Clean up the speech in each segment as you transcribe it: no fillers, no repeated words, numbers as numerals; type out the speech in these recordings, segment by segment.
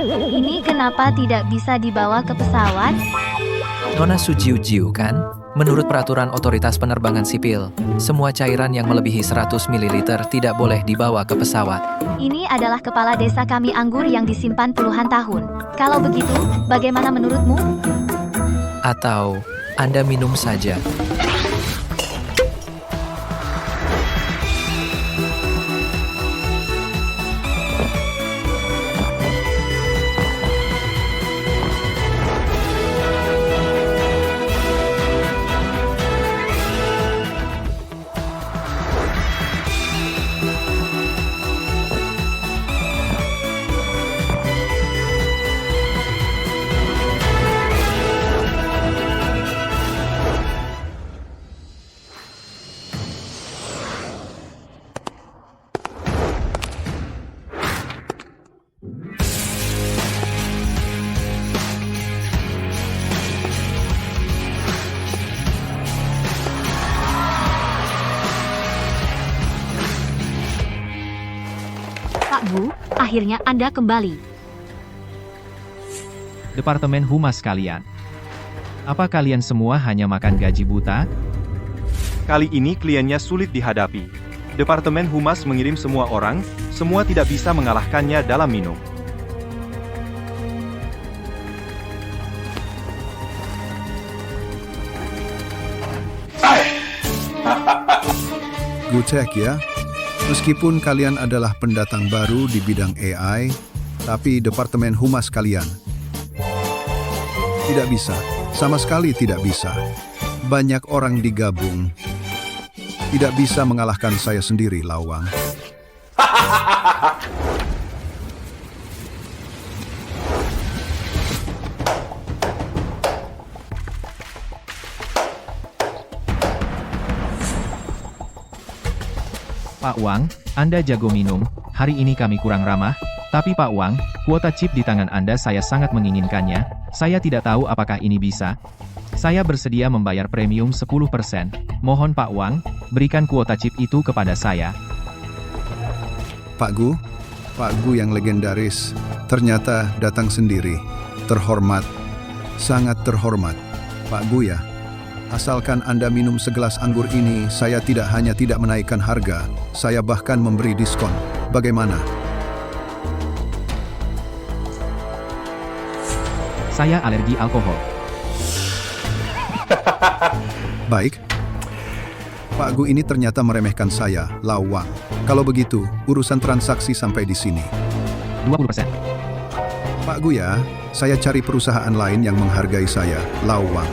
Ini kenapa tidak bisa dibawa ke pesawat? Nona Sujiu-jiu kan? Menurut peraturan otoritas penerbangan sipil, semua cairan yang melebihi 100 ml tidak boleh dibawa ke pesawat. Ini adalah kepala desa kami anggur yang disimpan puluhan tahun. Kalau begitu, bagaimana menurutmu? Atau, Anda minum saja. Pak Bu, akhirnya Anda kembali. Departemen Humas kalian. Apa kalian semua hanya makan gaji buta? Kali ini kliennya sulit dihadapi. Departemen Humas mengirim semua orang, semua tidak bisa mengalahkannya dalam minum. Gutek ya. Meskipun kalian adalah pendatang baru di bidang AI, tapi Departemen Humas kalian tidak bisa. Sama sekali tidak bisa. Banyak orang digabung. Tidak bisa mengalahkan saya sendiri, Lawang. Pak Wang, Anda jago minum, hari ini kami kurang ramah, tapi Pak Wang, kuota chip di tangan Anda saya sangat menginginkannya, saya tidak tahu apakah ini bisa. Saya bersedia membayar premium 10%, mohon Pak Wang, berikan kuota chip itu kepada saya. Pak Gu yang legendaris, ternyata datang sendiri. Terhormat, sangat terhormat. Pak Gu ya, asalkan Anda minum segelas anggur ini, saya tidak hanya tidak menaikkan harga, saya bahkan memberi diskon. Bagaimana? Saya alergi alkohol. Baik. Pak Gu ini ternyata meremehkan saya, Lawang. Kalau begitu, urusan transaksi sampai di sini. 20%. Pak Gu ya, saya cari perusahaan lain yang menghargai saya, Lawang.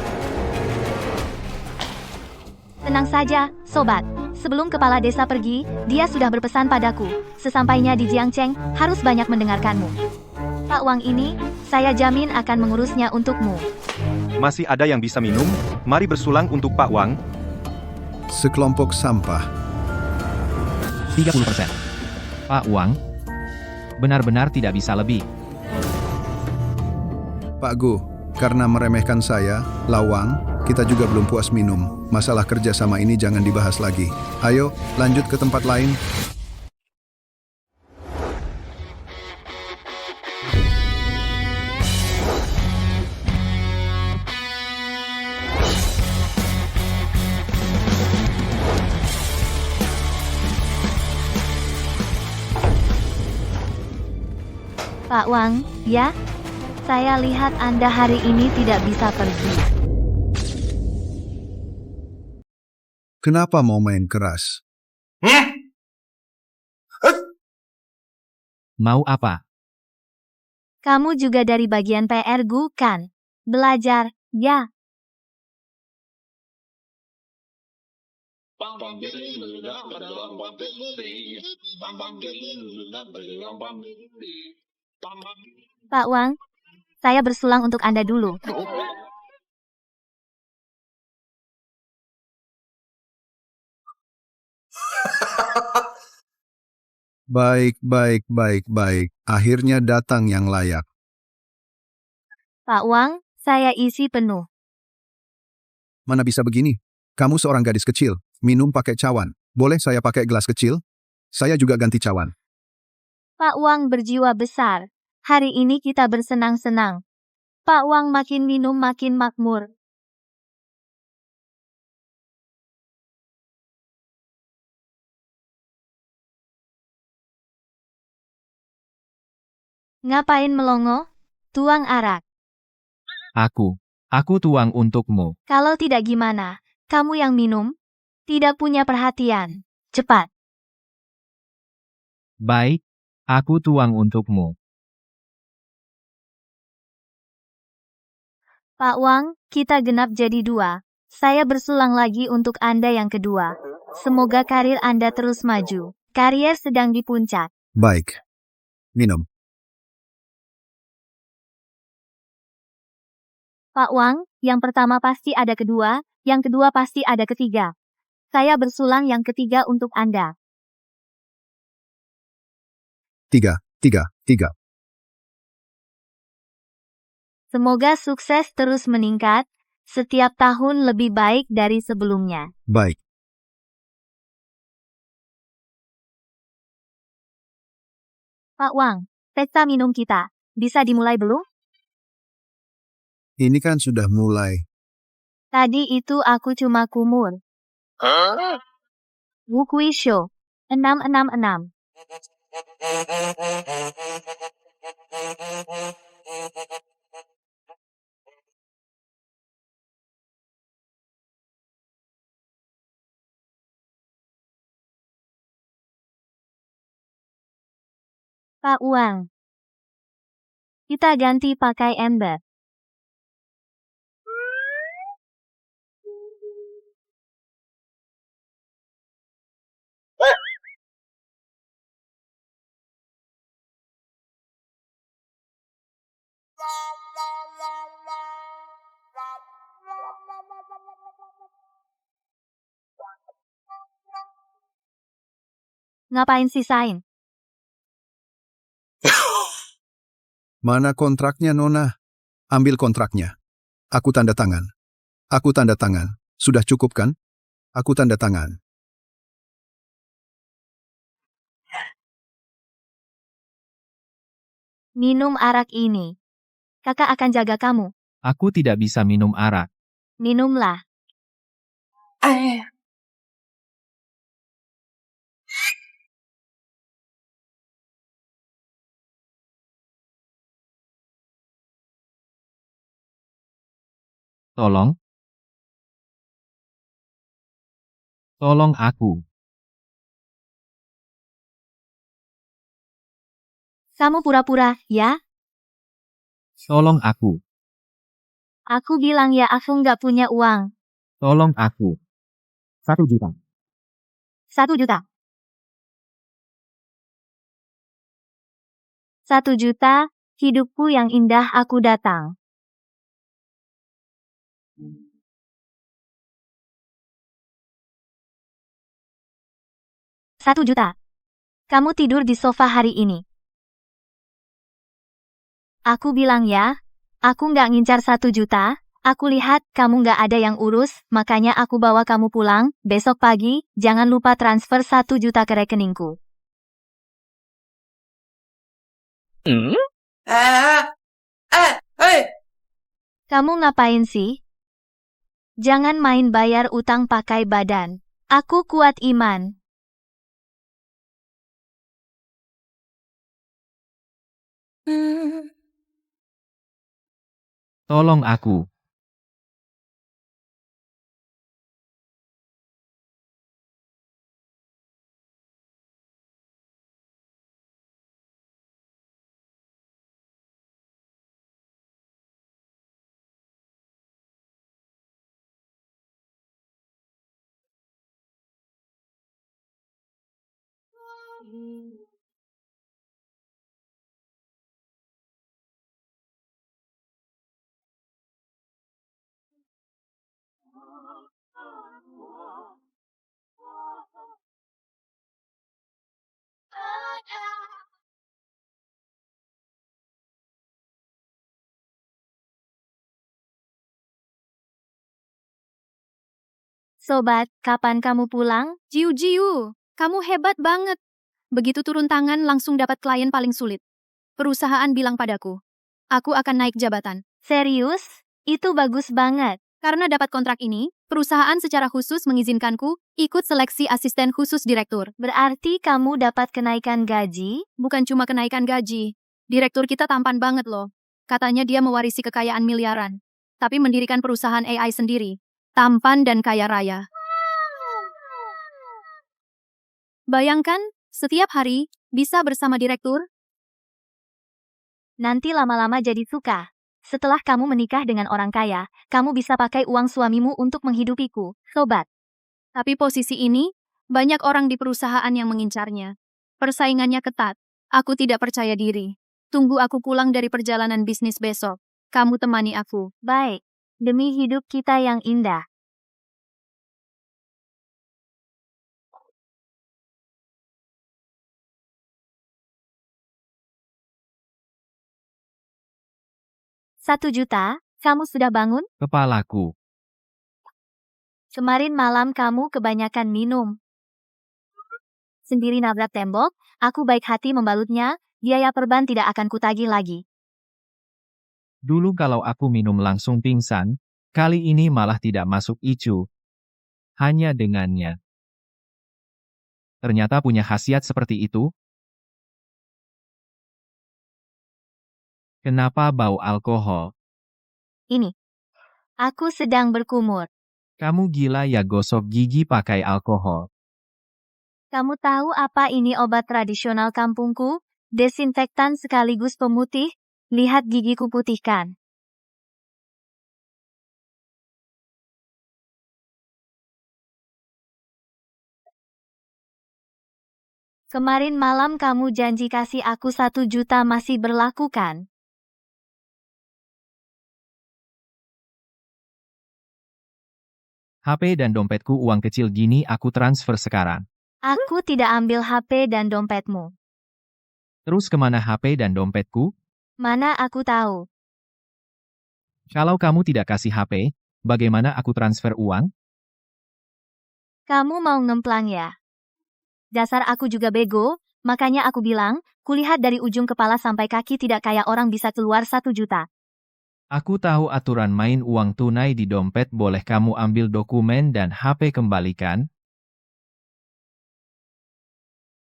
Tenang saja, sobat. Sebelum kepala desa pergi, dia sudah berpesan padaku. Sesampainya di Jiangcheng, harus banyak mendengarkanmu. Pak Wang ini, saya jamin akan mengurusnya untukmu. Masih ada yang bisa minum? Mari bersulang untuk Pak Wang. Sekelompok sampah. 30%. Pak Wang, benar-benar tidak bisa lebih. Pak Gu, karena meremehkan saya, Lawang, kita juga belum puas minum. Masalah kerjasama ini jangan dibahas lagi. Ayo, lanjut ke tempat lain. Pak Wang, ya? Saya lihat Anda hari ini tidak bisa pergi. Kenapa mau main keras? Mau apa? Kamu juga dari bagian PR Gu, kan? Belajar, ya? Pak Wang, saya bersulang untuk Anda dulu. Baik. Akhirnya datang yang layak. Pak Wang, saya isi penuh. Mana bisa begini? Kamu seorang gadis kecil, minum pakai cawan. Boleh saya pakai gelas kecil? Saya juga ganti cawan. Pak Wang berjiwa besar. Hari ini kita bersenang-senang. Pak Wang makin minum makin makmur. Ngapain melongo? Tuang arak. Aku tuang untukmu. Kalau tidak gimana? Kamu yang minum? Tidak punya perhatian. Cepat. Baik, aku tuang untukmu. Pak Wang, kita genap jadi 2. Saya bersulang lagi untuk Anda yang kedua. Semoga karir Anda terus maju. Karier sedang di puncak. Baik. Minum. Pak Wang, yang pertama pasti ada kedua, yang kedua pasti ada ketiga. Saya bersulang yang ketiga untuk Anda. 3, 3, 3. Semoga sukses terus meningkat, setiap tahun lebih baik dari sebelumnya. Baik. Pak Wang, pesta minum kita, bisa dimulai belum? Ini kan sudah mulai. Tadi itu aku cuma kumur. Wukui Show, 666. Pak Wang, kita ganti pakai ember. Ngapain sisain? Mana kontraknya, Nona? Ambil kontraknya. Aku tanda tangan. Aku tanda tangan. Sudah cukup kan? Aku tanda tangan. Minum arak ini. Kakak akan jaga kamu. Aku tidak bisa minum arak. Minumlah. Tolong. Tolong aku. Kamu pura-pura, ya? Tolong aku. Aku bilang ya aku nggak punya uang. Tolong aku. 1 juta. 1 juta. 1 juta, hidupku yang indah aku datang. Satu juta. Kamu tidur di sofa hari ini. Aku bilang ya, aku nggak ngincar 1 juta. Aku lihat kamu nggak ada yang urus, makanya aku bawa kamu pulang. Besok pagi, jangan lupa transfer 1 juta ke rekeningku. Kamu ngapain sih? Jangan main bayar utang pakai badan. Aku kuat iman. Tolong aku. Sobat, kapan kamu pulang? Jiu-jiu, kamu hebat banget. Begitu turun tangan langsung dapat klien paling sulit. perusahaan bilang padaku, aku akan naik jabatan. Serius? Itu bagus banget. Karena dapat kontrak ini, perusahaan secara khusus mengizinkanku ikut seleksi asisten khusus direktur. Berarti kamu dapat kenaikan gaji? Bukan cuma kenaikan gaji. Direktur kita tampan banget loh. Katanya dia mewarisi kekayaan miliaran. Tapi mendirikan perusahaan AI sendiri. Tampan dan kaya raya. Bayangkan, setiap hari bisa bersama direktur. Nanti lama-lama jadi suka. Setelah kamu menikah dengan orang kaya, kamu bisa pakai uang suamimu untuk menghidupiku, sobat. Tapi posisi ini, banyak orang di perusahaan yang mengincarnya. Persaingannya ketat. Aku tidak percaya diri. Tunggu aku pulang dari perjalanan bisnis besok. Kamu temani aku. Baik, demi hidup kita yang indah. Rp1.000.000, kamu sudah bangun? Kepalaku. Kemarin malam kamu kebanyakan minum. Sendiri nabrak tembok, aku baik hati membalutnya, biaya perban tidak akan kutagih lagi. Dulu kalau aku minum langsung pingsan, kali ini malah tidak masuk ICU. Hanya dengannya. Ternyata punya khasiat seperti itu. Kenapa bau alkohol? Ini. Aku sedang berkumur. Kamu gila ya gosok gigi pakai alkohol. Kamu tahu apa ini obat tradisional kampungku? Desinfektan sekaligus pemutih. Lihat gigiku putihkan. Kemarin malam kamu janji kasih aku 1 juta masih berlaku kan? HP dan dompetku uang kecil gini aku transfer sekarang. Aku tidak ambil HP dan dompetmu. Terus kemana HP dan dompetku? Mana aku tahu. Kalau kamu tidak kasih HP, bagaimana aku transfer uang? Kamu mau ngemplang ya? Dasar aku juga bego, makanya aku bilang, kulihat dari ujung kepala sampai kaki tidak kayak orang bisa keluar 1 juta. Aku tahu aturan main uang tunai di dompet boleh kamu ambil dokumen dan HP kembalikan.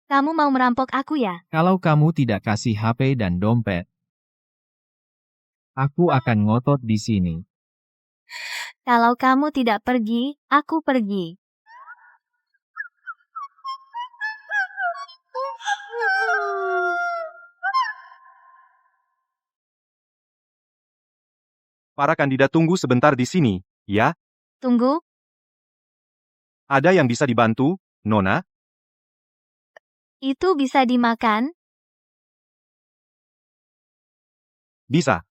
Kamu mau merampok aku ya? Kalau kamu tidak kasih HP dan dompet, aku akan ngotot di sini. Kalau kamu tidak pergi, aku pergi. Para kandidat tunggu sebentar di sini, ya. Tunggu, Ada yang bisa dibantu, Nona? itu bisa dimakan? Bisa.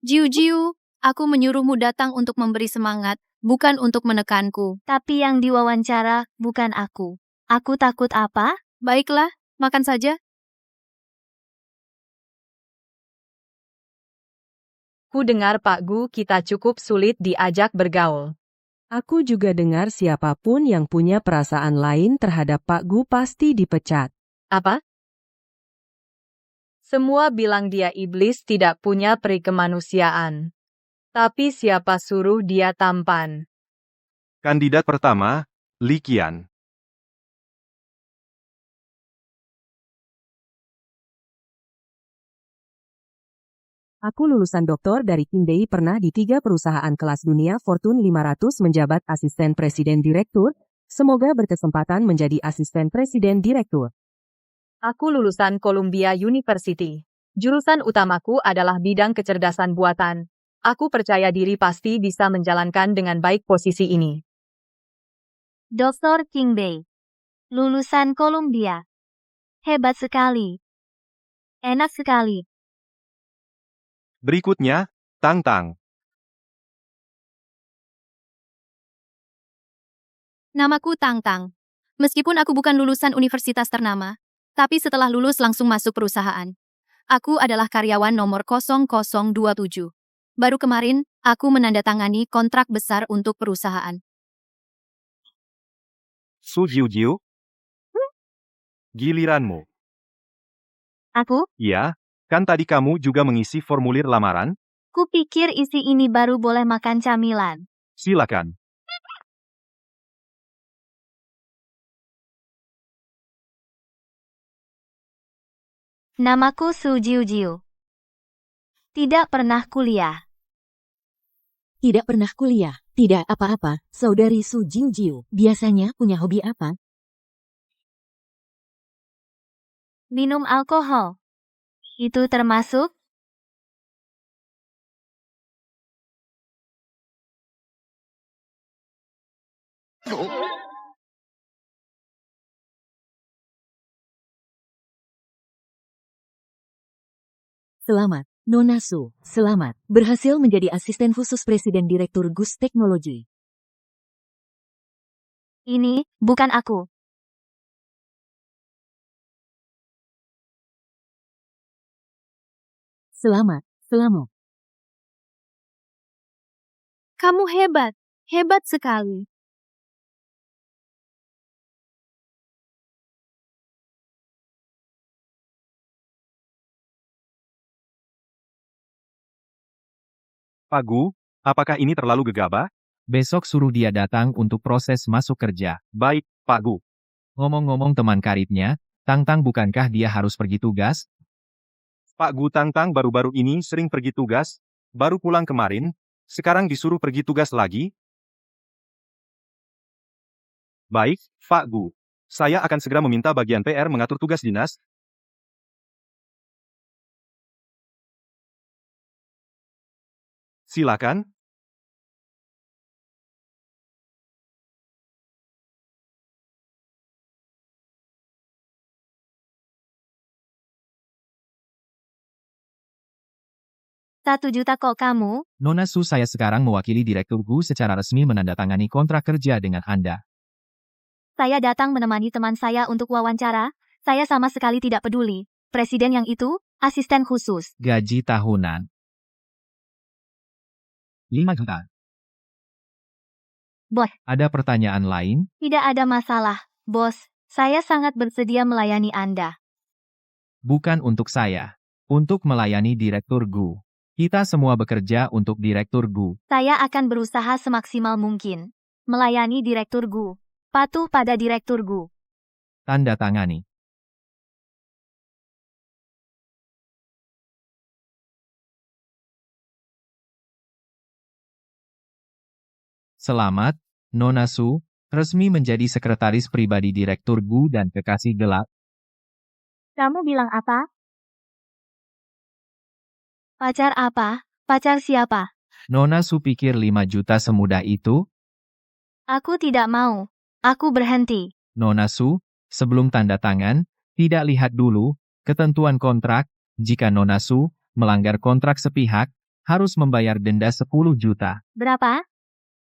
Jiu-jiu, aku menyuruhmu datang untuk memberi semangat, bukan untuk menekanku. Tapi yang diwawancara, bukan aku. Aku takut apa? Baiklah, makan saja. Ku dengar Pak Gu kita cukup sulit diajak bergaul. Aku juga dengar siapapun yang punya perasaan lain terhadap Pak Gu pasti dipecat. Apa? Semua bilang dia iblis tidak punya peri kemanusiaan. Tapi siapa suruh dia tampan? Kandidat pertama, Li Qian. Aku lulusan doktor dari Kindai pernah di 3 perusahaan kelas dunia Fortune 500 menjabat asisten presiden direktur. Semoga berkesempatan menjadi asisten presiden direktur. Aku lulusan Columbia University. Jurusan utamaku adalah bidang kecerdasan buatan. Aku percaya diri pasti bisa menjalankan dengan baik posisi ini. Dr. Kingbei. Lulusan Columbia. Hebat sekali. Enak sekali. Berikutnya, Tang Tang. Namaku Tang Tang. Meskipun aku bukan lulusan universitas ternama, tapi setelah lulus langsung masuk perusahaan. Aku adalah karyawan nomor 0027. Baru kemarin, aku menandatangani kontrak besar untuk perusahaan. Su Jiu Jiu. Giliranmu. Aku? Iya, kan tadi kamu juga mengisi formulir lamaran? Kupikir isi ini baru boleh makan camilan. Silakan. Namaku Su Jiu. Tidak pernah kuliah. Tidak pernah kuliah. Tidak apa-apa, saudari Su Jiu. Biasanya punya hobi apa? Minum alkohol. Itu termasuk? Selamat, Nona Su. Selamat. Berhasil menjadi asisten khusus Presiden Direktur GUS Teknologi. Ini bukan aku. Selamat. Kamu hebat. Hebat sekali. Pak Gu, apakah ini terlalu gegabah? Besok suruh dia datang untuk proses masuk kerja. Baik, Pak Gu. Ngomong-ngomong teman karibnya, Tang-Tang bukankah dia harus pergi tugas? Pak Gu Tang-Tang baru-baru ini sering pergi tugas, baru pulang kemarin, sekarang disuruh pergi tugas lagi? Baik, Pak Gu. Saya akan segera meminta bagian PR mengatur tugas dinas. Silakan. Rp1 juta kok kamu? Nona Su, saya sekarang mewakili Direktur GU secara resmi menandatangani kontrak kerja dengan Anda. Saya datang menemani teman saya untuk wawancara. Saya sama sekali tidak peduli. Presiden yang itu, asisten khusus. Gaji tahunan. 5 juta. Bos. Ada pertanyaan lain? Tidak ada masalah, bos. Saya sangat bersedia melayani Anda. Bukan untuk saya. Untuk melayani Direktur GU. Kita semua bekerja untuk Direktur GU. Saya akan berusaha semaksimal mungkin. Melayani Direktur GU. Patuh pada Direktur GU. Tanda tangani. Selamat, Nona Su, resmi menjadi sekretaris pribadi Direktur GU dan kekasih gelap. Kamu bilang apa? Pacar apa? Pacar siapa? Nona Su pikir 5 juta semudah itu? Aku tidak mau. Aku berhenti. Nona Su, sebelum tanda tangan, tidak lihat dulu ketentuan kontrak. Jika Nona Su melanggar kontrak sepihak, harus membayar denda 10 juta. Berapa?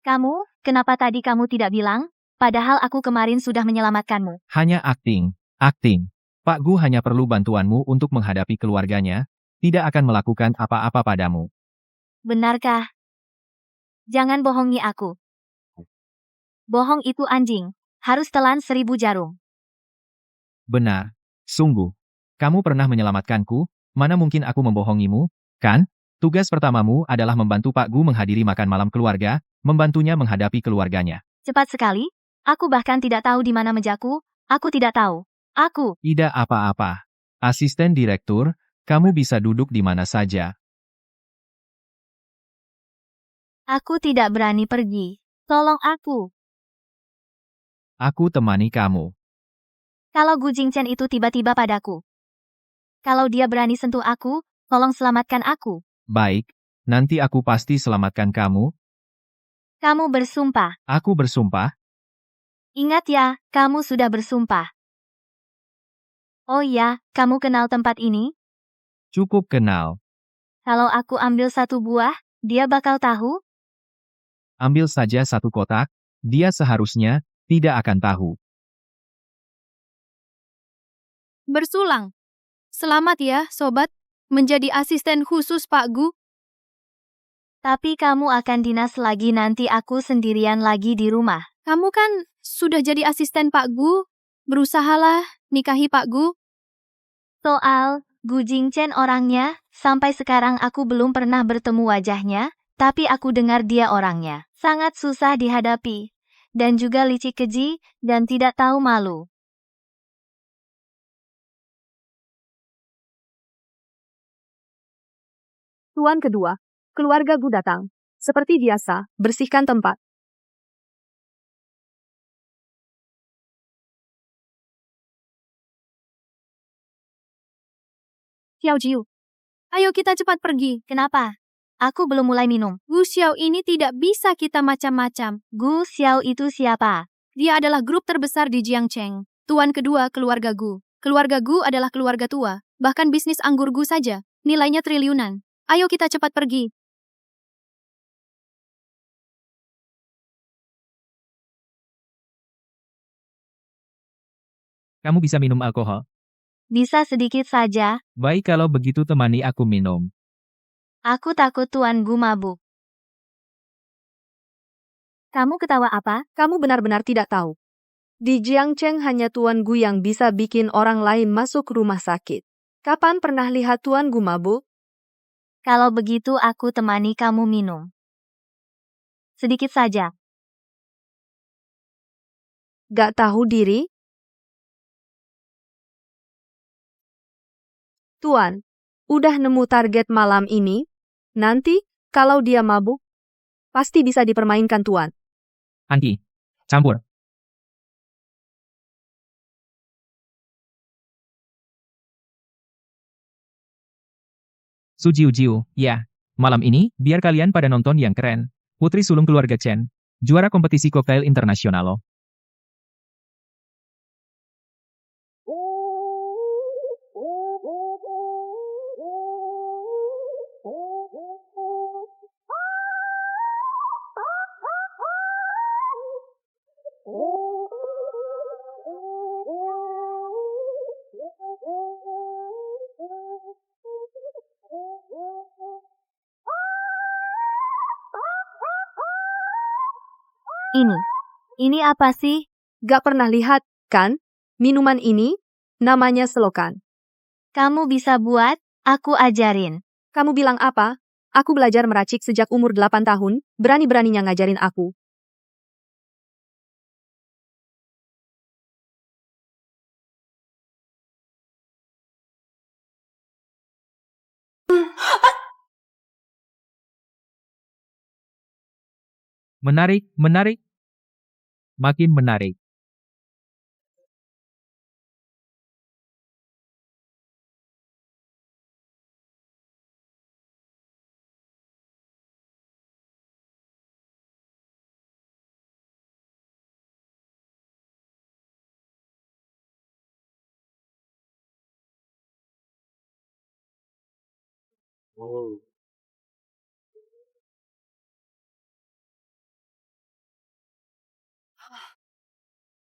Kamu, kenapa tadi kamu tidak bilang? Padahal aku kemarin sudah menyelamatkanmu. Hanya akting. Pak Gu hanya perlu bantuanmu untuk menghadapi keluarganya, tidak akan melakukan apa-apa padamu. Benarkah? Jangan bohongi aku. Bohong itu anjing. Harus telan 1000 jarum. Benar. Sungguh. Kamu pernah menyelamatkanku, mana mungkin aku membohongimu, kan? Tugas pertamamu adalah membantu Pak Gu menghadiri makan malam keluarga, membantunya menghadapi keluarganya. Cepat sekali. Aku bahkan tidak tahu di mana mejaku. Aku tidak tahu. Aku. Tidak apa-apa. Asisten direktur, kamu bisa duduk di mana saja. Aku tidak berani pergi. Tolong aku. Aku temani kamu. Kalau Gu Jingchen itu tiba-tiba padaku. Kalau dia berani sentuh aku, tolong selamatkan aku. Baik, nanti aku pasti selamatkan kamu. Kamu bersumpah. Aku bersumpah. Ingat ya, kamu sudah bersumpah. Oh iya, kamu kenal tempat ini? Cukup kenal. Kalau aku ambil 1 buah, dia bakal tahu? Ambil saja 1 kotak, dia seharusnya tidak akan tahu. Bersulang. Selamat ya, sobat, menjadi asisten khusus Pak Gu. Tapi kamu akan dinas lagi nanti aku sendirian lagi di rumah. Kamu kan sudah jadi asisten Pak Gu. Berusahalah nikahi Pak Gu. Soal Gu Jingchen orangnya, sampai sekarang aku belum pernah bertemu wajahnya, tapi aku dengar dia orangnya sangat susah dihadapi, dan juga licik keji, dan tidak tahu malu. Tuan kedua, keluarga Gu datang. Seperti biasa, bersihkan tempat. Xiao Jiu. Ayo kita cepat pergi. Kenapa? Aku belum mulai minum. Gu Xiao ini tidak bisa kita macam-macam. Gu Xiao itu siapa? Dia adalah grup terbesar di Jiangcheng. Tuan kedua keluarga Gu. Keluarga Gu adalah keluarga tua. Bahkan bisnis anggur Gu saja, nilainya triliunan. Ayo kita cepat pergi. Kamu bisa minum alkohol? Bisa sedikit saja. Baik kalau begitu temani aku minum. Aku takut Tuan Gu mabuk. Kamu ketawa apa? Kamu benar-benar tidak tahu. Di Jiangcheng hanya Tuan Gu yang bisa bikin orang lain masuk rumah sakit. Kapan pernah lihat Tuan Gu mabuk? Kalau begitu aku temani kamu minum. Sedikit saja. Gak tahu diri? Tuan, udah nemu target malam ini? Nanti, kalau dia mabuk, pasti bisa dipermainkan Tuan. Angki, campur. Sujiu-jiu, ya. Malam ini, biar kalian pada nonton yang keren. Putri sulung keluarga Chen. Juara kompetisi koktail internasional loh. Ini apa sih? Gak pernah lihat, kan? Minuman ini, namanya selokan. Kamu bisa buat, aku ajarin. Kamu bilang apa? Aku belajar meracik sejak umur 8 tahun, berani-beraninya ngajarin aku. Menarik, menarik. Makin menarik.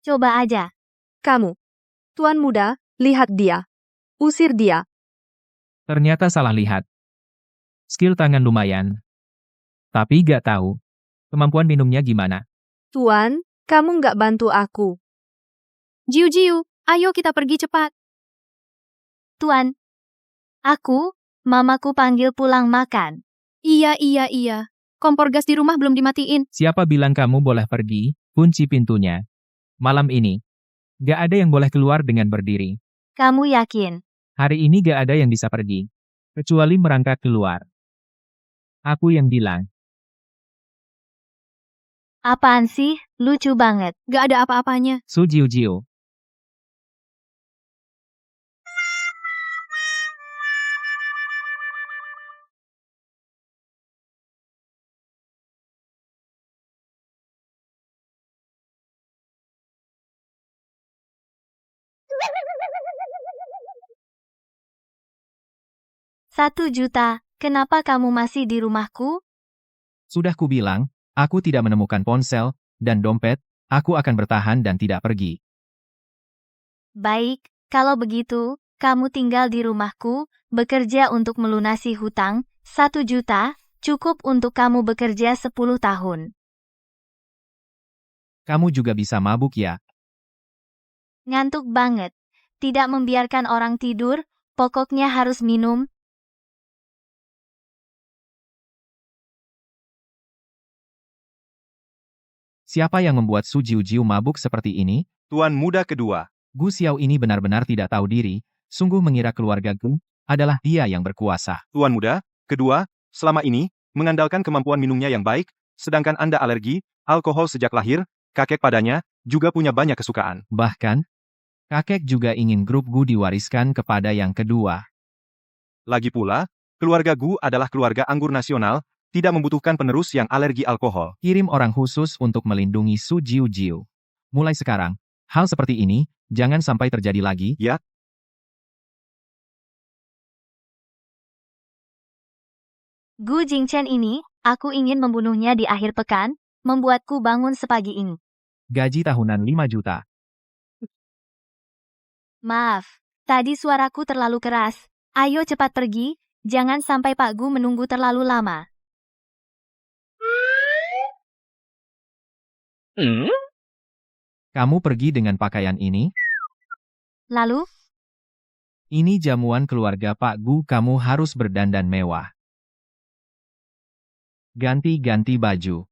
Coba aja. Kamu, Tuan muda, lihat dia. Usir dia. Ternyata salah lihat. Skill tangan lumayan. Tapi gak tahu. Kemampuan minumnya gimana. Tuan, kamu nggak bantu aku. Jiu-jiu, ayo kita pergi cepat. Tuan. Mamaku panggil pulang makan. Iya. Kompor gas di rumah belum dimatiin. Siapa bilang kamu boleh pergi? Kunci pintunya. Malam ini. Gak ada yang boleh keluar dengan berdiri. Kamu yakin? Hari ini gak ada yang bisa pergi. Kecuali merangkak keluar. Aku yang bilang. Apaan sih? Lucu banget. Gak ada apa-apanya. Sujiu-jiu. Rp1 juta, kenapa kamu masih di rumahku? Sudah kubilang, aku tidak menemukan ponsel dan dompet, aku akan bertahan dan tidak pergi. Baik, kalau begitu, kamu tinggal di rumahku, bekerja untuk melunasi hutang, 1 juta, cukup untuk kamu bekerja 10 tahun. Kamu juga bisa mabuk ya? Ngantuk banget. Tidak membiarkan orang tidur, Pokoknya harus minum. Siapa yang membuat Su Jiujiu mabuk seperti ini? Tuan muda kedua. Gu Xiao ini benar-benar tidak tahu diri, sungguh mengira keluarga Gu adalah dia yang berkuasa. Tuan muda kedua, selama ini, mengandalkan kemampuan minumnya yang baik, sedangkan Anda alergi, alkohol sejak lahir, kakek padanya, juga punya banyak kesukaan. Bahkan, kakek juga ingin grup Gu diwariskan kepada yang kedua. Lagi pula, keluarga Gu adalah keluarga anggur nasional, tidak membutuhkan penerus yang alergi alkohol. Kirim orang khusus untuk melindungi Su Jiujiu. Mulai sekarang, hal seperti ini, jangan sampai terjadi lagi. Ya, Gu Jingchen ini, aku ingin membunuhnya di akhir pekan, membuatku bangun sepagi ini. Gaji tahunan 5 juta. Maaf, tadi suaraku terlalu keras. Ayo cepat pergi, jangan sampai Pak Gu menunggu terlalu lama. Kamu pergi dengan pakaian ini? Lalu, Ini jamuan keluarga Pak Gu, kamu harus berdandan mewah. Ganti-ganti baju.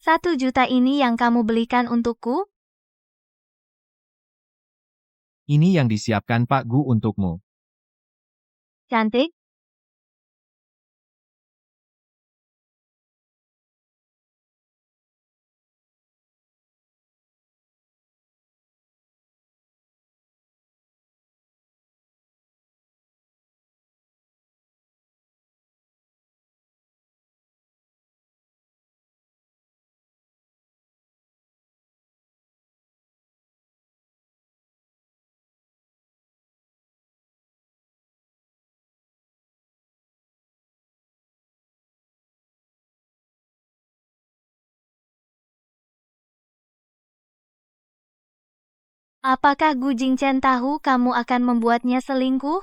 Rp1 juta ini yang kamu belikan untukku? Ini yang disiapkan Pak Gu untukmu. Cantik. Apakah Gu Jingchen tahu kamu akan membuatnya selingkuh?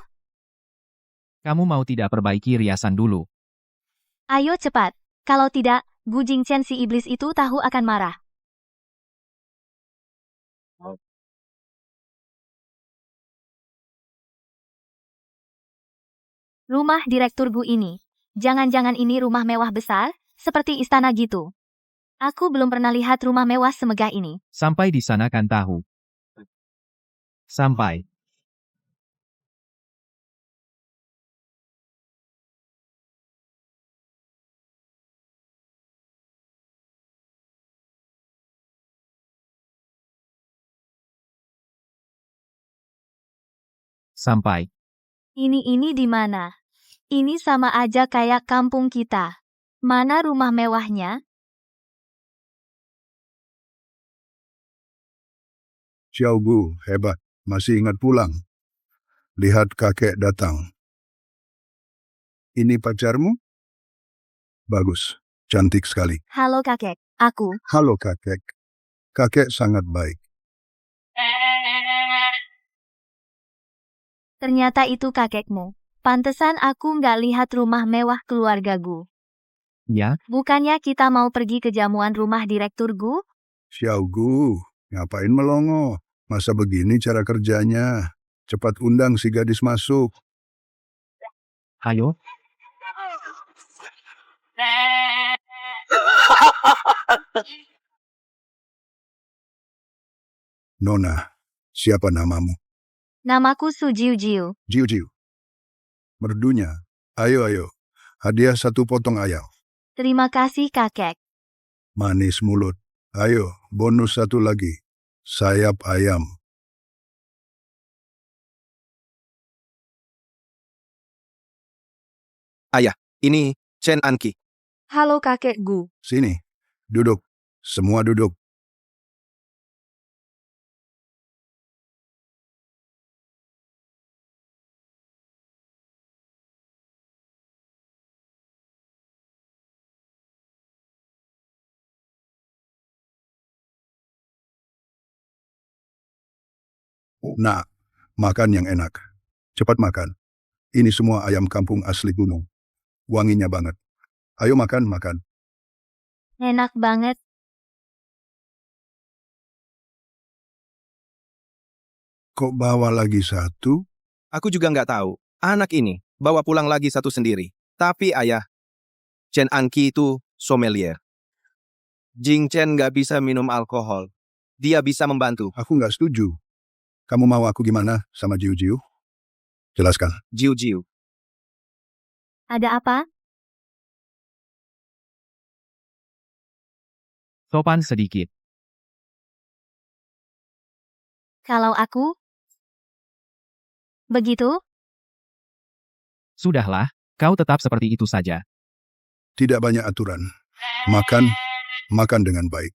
Kamu mau tidak perbaiki riasan dulu? Ayo cepat. Kalau tidak, Gu Jingchen si iblis itu tahu akan marah. Rumah Direktur Gu ini. Jangan-jangan ini rumah mewah besar, seperti istana gitu. Aku belum pernah lihat rumah mewah semegah ini. Sampai di sana kan tahu. Sampai. Sampai. Ini di mana? Ini sama aja kayak kampung kita. Mana rumah mewahnya? Xiao Gu, hebat. Masih ingat pulang. Lihat kakek datang. Ini pacarmu? Bagus. Cantik sekali. Halo kakek, aku. Halo kakek. Kakek sangat baik. Ternyata itu kakekmu. Pantesan aku nggak lihat rumah mewah keluarga Gu. Ya, Bukannya kita mau pergi ke jamuan rumah Direktur Gu? Xiao Gu, ngapain melongo? Masa begini cara kerjanya? Cepat undang si gadis masuk. ayo. Nona, siapa namamu? Namaku Su Jiu Jiu. Jiu Jiu. Merdunya. Ayo. Hadiah 1 potong ayam. Terima kasih kakek. Manis mulut. Ayo, bonus 1 lagi. Sayap ayam. Ayah, ini Chen Anki. Halo kakek Gu. Sini. Duduk. Semua duduk. Nak, makan yang enak. Cepat makan. Ini semua ayam kampung asli gunung. Wanginya banget. Ayo makan, makan. Enak banget. Kok bawa lagi satu? Aku juga nggak tahu. Anak ini bawa pulang lagi satu sendiri. Tapi ayah, Chen Anki itu sommelier. Jing Chen nggak bisa minum alkohol. Dia bisa membantu. Aku nggak setuju. Kamu mau aku gimana sama Jiu Jiu? Jelaskan. Jiu Jiu. Ada apa? Sopan sedikit. Kalau aku? Begitu? Sudahlah, kau tetap seperti itu saja. Tidak banyak aturan. Makan, makan dengan baik.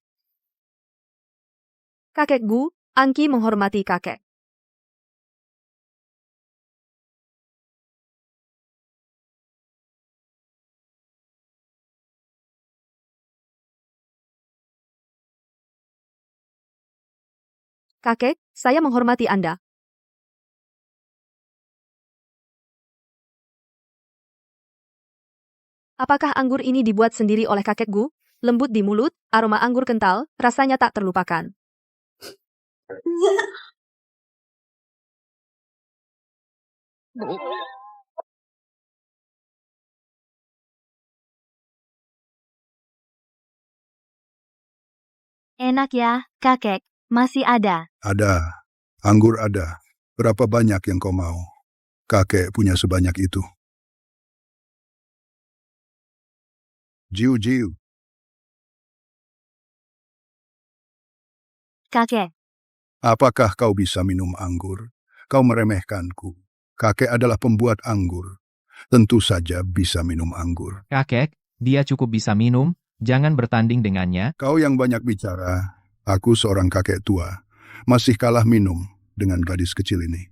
Kakek Gu, Anki menghormati kakek. Kakek, saya menghormati Anda. Apakah anggur ini dibuat sendiri oleh kakek Gu? Lembut di mulut, aroma anggur kental, rasanya tak terlupakan. Enak ya, kakek. Masih ada. Ada. Anggur ada. Berapa banyak yang kau mau? Kakek punya sebanyak itu. Jiu Jiu. Kakek, Apakah kau bisa minum anggur? Kau meremehkanku. Kakek adalah pembuat anggur. Tentu saja bisa minum anggur. Kakek, dia cukup bisa minum, jangan bertanding dengannya. Kau yang banyak bicara. Aku seorang kakek tua. Masih kalah minum dengan gadis kecil ini.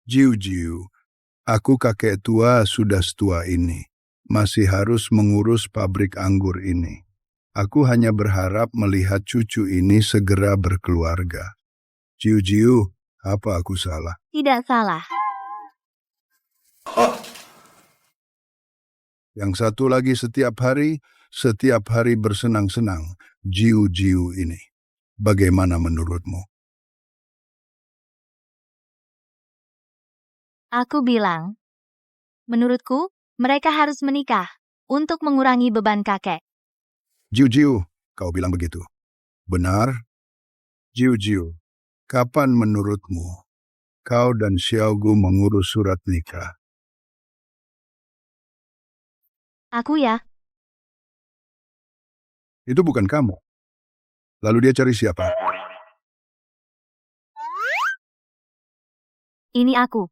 Jiu Jiu, aku kakek tua sudah setua ini. Masih harus mengurus pabrik anggur ini. Aku hanya berharap melihat cucu ini segera berkeluarga. Jiu Jiu, apa aku salah? tidak salah. Yang satu lagi setiap hari bersenang-senang. Jiu Jiu ini. Bagaimana menurutmu? Aku bilang. Menurutku, mereka harus menikah untuk mengurangi beban kakek. Jiu Jiu, kau bilang begitu. Benar? Jiu Jiu, kapan menurutmu kau dan Xiaogu mengurus surat nikah? Aku ya, Itu bukan kamu. Lalu dia cari siapa? ini aku.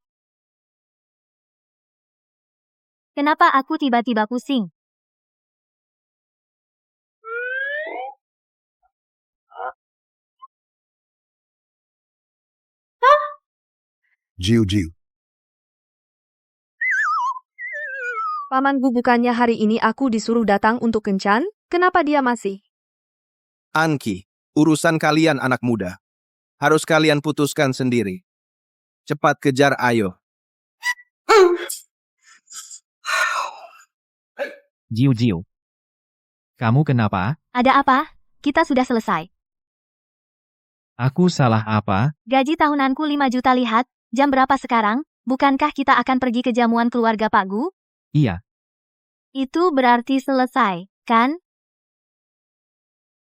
Kenapa aku tiba-tiba pusing? Jiu Jiu. Paman Gu, bukannya hari ini aku disuruh datang untuk kencan? Kenapa dia masih? Anki, urusan kalian anak muda. Harus kalian putuskan sendiri. Cepat kejar, ayo. Jiu Jiu. Kamu kenapa? Ada apa? Kita sudah selesai. Aku salah apa? Gaji tahunanku 5 juta lihat, jam berapa sekarang? Bukankah kita akan pergi ke jamuan keluarga Pak Gu? Iya. Itu berarti selesai, kan?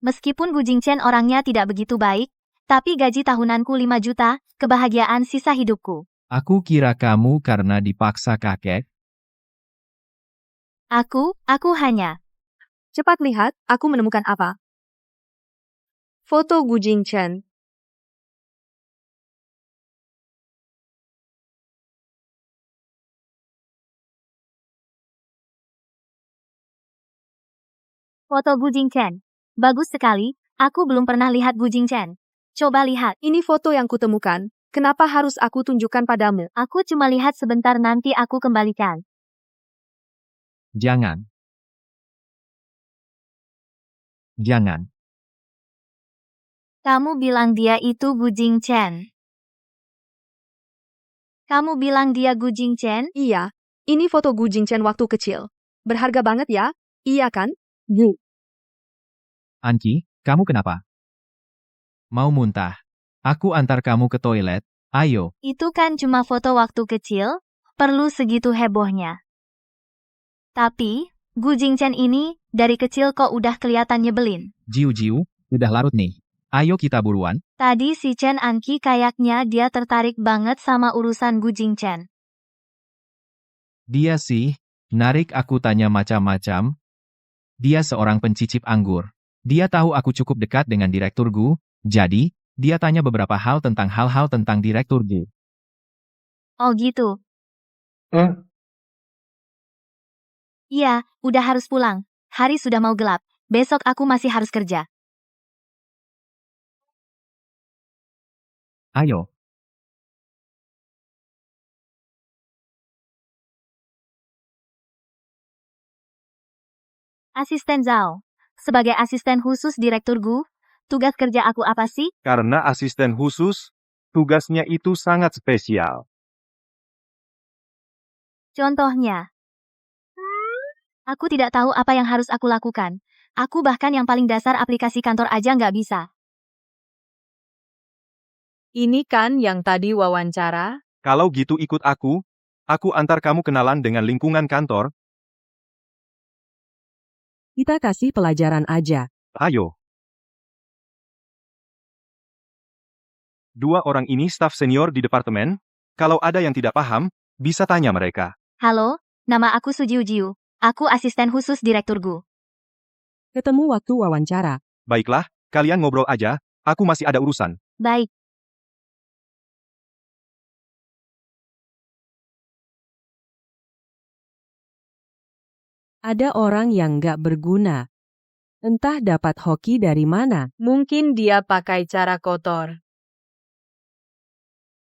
Meskipun Gu Jingchen orangnya tidak begitu baik, tapi gaji tahunanku 5 juta, kebahagiaan sisa hidupku. Aku kira kamu karena dipaksa kakek. Aku hanya. Cepat lihat, aku menemukan apa. Foto Gu Jingchen. Foto Gu Jingchen. Bagus sekali, aku belum pernah lihat Gu Jingchen. Coba lihat. Ini foto yang kutemukan. Kenapa harus aku tunjukkan padamu? Aku cuma lihat sebentar, nanti aku kembalikan. Jangan. Jangan. Kamu bilang dia itu Gu Jingchen. Kamu bilang dia Gu Jingchen? Iya, ini foto Gu Jingchen waktu kecil. Berharga banget ya? Iya kan? Gu. Anki, kamu kenapa? Mau muntah? Aku antar kamu ke toilet, ayo. Itu kan cuma foto waktu kecil, perlu segitu hebohnya. Tapi, Gu Jingchen ini, dari kecil kok udah kelihatan nyebelin. Jiu-jiu, udah larut nih. Ayo kita buruan. Tadi si Chen Anki kayaknya dia tertarik banget sama urusan Gu Jingchen. Dia sih, narik aku tanya macam-macam. Dia seorang pencicip anggur. Dia tahu aku cukup dekat dengan Direktur Gu, jadi, dia tanya beberapa hal tentang Direktur Gu. Oh gitu. Iya, udah harus pulang. Hari sudah mau gelap. Besok aku masih harus kerja. Ayo. Asisten Zhao. Sebagai asisten khusus Direktur Gu, tugas kerja aku apa sih? Karena asisten khusus, tugasnya itu sangat spesial. Contohnya. Aku tidak tahu apa yang harus aku lakukan. Aku bahkan yang paling dasar aplikasi kantor aja nggak bisa. Ini kan yang tadi wawancara? Kalau gitu ikut aku antar kamu kenalan dengan lingkungan kantor. Kita kasih pelajaran aja. Ayo. Dua orang ini staf senior di departemen. Kalau ada yang tidak paham, bisa tanya mereka. Halo, nama aku Su Jiu Jiu. Aku asisten khusus Direktur Gu. Ketemu waktu wawancara. Baiklah, kalian ngobrol aja, aku masih ada urusan. Baik. Ada orang yang nggak berguna. Entah dapat hoki dari mana. Mungkin dia pakai cara kotor.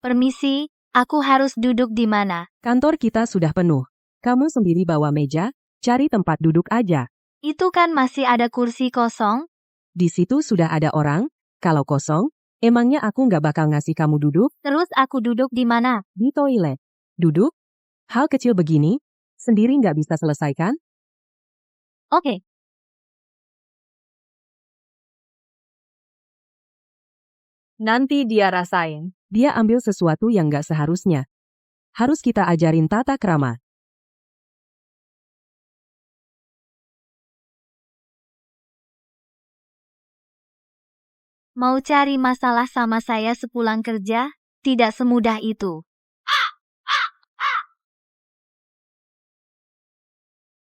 Permisi, aku harus duduk di mana? Kantor kita sudah penuh. Kamu sendiri bawa meja, cari tempat duduk aja. Itu kan masih ada kursi kosong? Di situ sudah ada orang, kalau kosong, emangnya aku nggak bakal ngasih kamu duduk? Terus aku duduk di mana? Di toilet. Duduk? Hal kecil begini, sendiri nggak bisa selesaikan? Oke. Nanti dia rasain. Dia ambil sesuatu yang nggak seharusnya. Harus kita ajarin tata krama. Mau cari masalah sama saya sepulang kerja? Tidak semudah itu.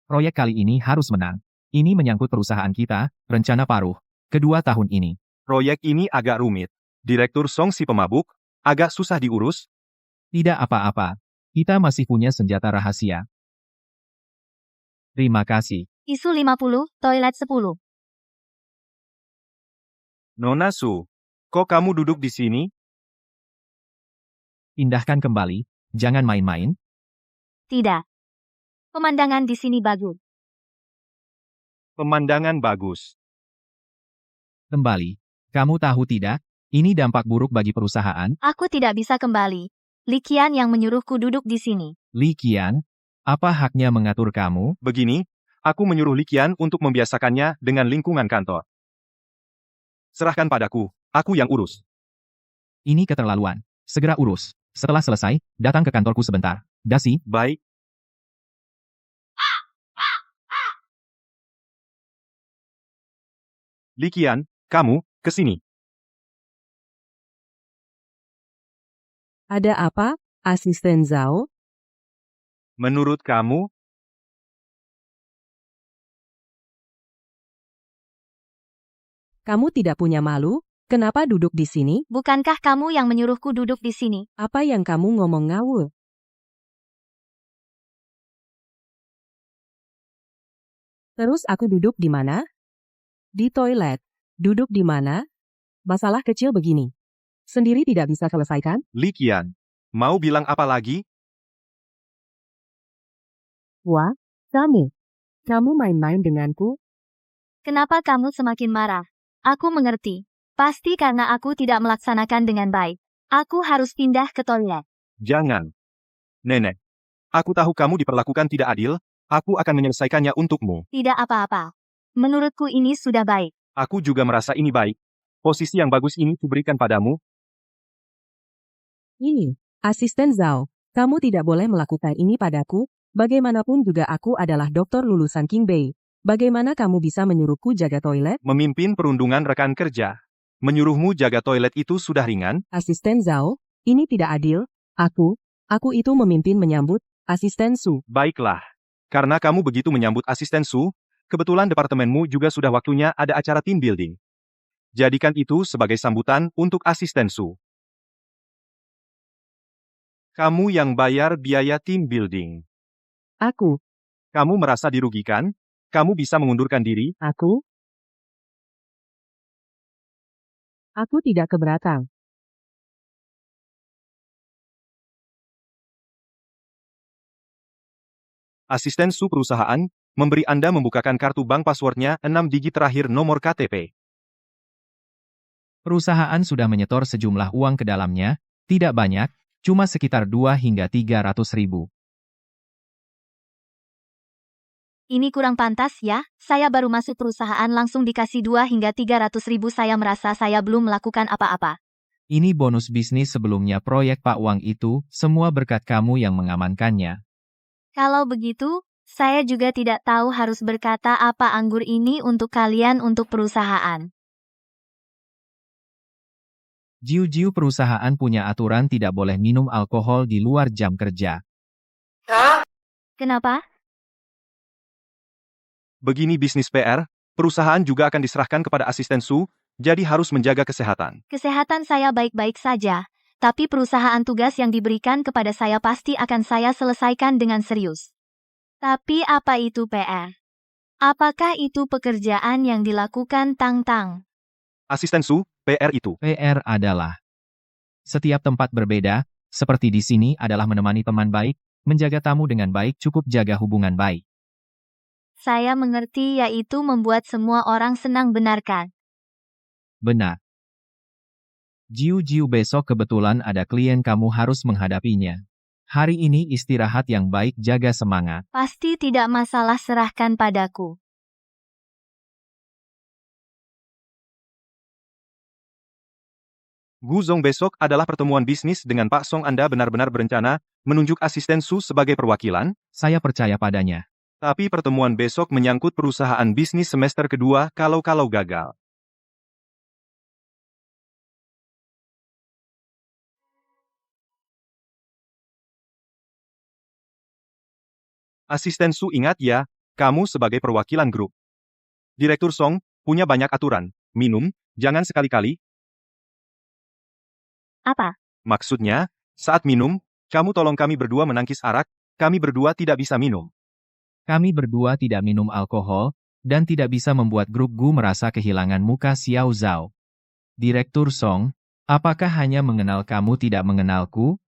Proyek kali ini harus menang. Ini menyangkut perusahaan kita, rencana paruh. Kedua tahun ini. Proyek ini agak rumit. Direktur Song si pemabuk, agak susah diurus. Tidak apa-apa. Kita masih punya senjata rahasia. Terima kasih. Isu 50, toilet 10. Nona Su, kok kamu duduk di sini? Pindahkan kembali, jangan main-main. Tidak. Pemandangan di sini bagus. Pemandangan bagus. Kembali. Kamu tahu tidak, ini dampak buruk bagi perusahaan. Aku tidak bisa kembali. Li Qian yang menyuruhku duduk di sini. Li Qian, apa haknya mengatur kamu? Begini, aku menyuruh Li Qian untuk membiasakannya dengan lingkungan kantor. Serahkan padaku, aku yang urus. Ini keterlaluan. Segera urus. Setelah selesai, datang ke kantorku sebentar. Dasi. Baik. Li Qian, kamu, ke sini. Ada apa, asisten Zhao? Menurut kamu, Kamu tidak punya malu? Kenapa duduk di sini? Bukankah kamu yang menyuruhku duduk di sini? Apa yang kamu ngomong ngawur? Terus aku duduk di mana? Di toilet. Duduk di mana? Masalah kecil begini. Sendiri tidak bisa selesaikan? Li Qian, mau bilang apa lagi? Wah, kamu. Kamu main-main denganku? Kenapa kamu semakin marah? Aku mengerti. Pasti karena aku tidak melaksanakan dengan baik. Aku harus pindah ke toilet. Jangan. Nenek, aku tahu kamu diperlakukan tidak adil, aku akan menyelesaikannya untukmu. Tidak apa-apa. Menurutku ini sudah baik. Aku juga merasa ini baik. Posisi yang bagus ini kuberikan padamu. Ini, Asisten Zhao. Kamu tidak boleh melakukan ini padaku. Bagaimanapun juga aku adalah dokter lulusan Qingbei. Bagaimana kamu bisa menyuruhku jaga toilet? Memimpin perundungan rekan kerja. Menyuruhmu jaga toilet itu sudah ringan. Asisten Zhao, ini tidak adil. Aku itu memimpin menyambut Asisten Su. Baiklah. Karena kamu begitu menyambut asisten Su, kebetulan departemenmu juga sudah waktunya ada acara team building. Jadikan itu sebagai sambutan untuk asisten Su. Kamu yang bayar biaya team building. Aku Kamu merasa dirugikan? Kamu bisa mengundurkan diri? Aku tidak keberatan. Asisten Su perusahaan, memberi Anda membukakan kartu bank passwordnya 6 digit terakhir nomor KTP. Perusahaan sudah menyetor sejumlah uang ke dalamnya, tidak banyak, cuma sekitar 2 hingga 300 ribu. Ini kurang pantas ya, saya baru masuk perusahaan langsung dikasih 2 hingga 300 ribu, saya merasa saya belum melakukan apa-apa. Ini bonus bisnis sebelumnya proyek Pak Wang itu, semua berkat kamu yang mengamankannya. Kalau begitu, saya juga tidak tahu harus berkata apa anggur ini untuk kalian untuk perusahaan. Jiu-jiu perusahaan punya aturan tidak boleh minum alkohol di luar jam kerja. Kenapa? Begini bisnis PR, perusahaan juga akan diserahkan kepada asisten Su, jadi harus menjaga kesehatan. Kesehatan saya baik-baik saja, tapi perusahaan tugas yang diberikan kepada saya pasti akan saya selesaikan dengan serius. Tapi apa itu PR? Apakah itu pekerjaan yang dilakukan Tang-Tang? Asisten Su, PR itu. PR adalah setiap tempat berbeda, seperti di sini adalah menemani teman baik, menjaga tamu dengan baik, cukup jaga hubungan baik. Saya mengerti, yaitu membuat semua orang senang, benarkan? Benar. Jiu-jiu besok kebetulan ada klien kamu harus menghadapinya. Hari ini istirahat yang baik, jaga semangat. Pasti tidak masalah, serahkan padaku. Gu Zong, besok adalah pertemuan bisnis dengan Pak Song. Anda benar-benar berencana menunjuk asisten Su sebagai perwakilan? Saya percaya padanya. Tapi pertemuan besok menyangkut perusahaan bisnis semester kedua, kalau gagal. Asisten Su, ingat ya, kamu sebagai perwakilan grup. Direktur Song punya banyak aturan. Minum, jangan sekali-kali. Apa? Maksudnya, saat minum, kamu tolong kami berdua menangkis arak, kami berdua tidak bisa minum. Kami berdua tidak minum alkohol, dan tidak bisa membuat grup Gu merasa kehilangan muka Xiao Zhao. Direktur Song, apakah hanya mengenal kamu tidak mengenalku?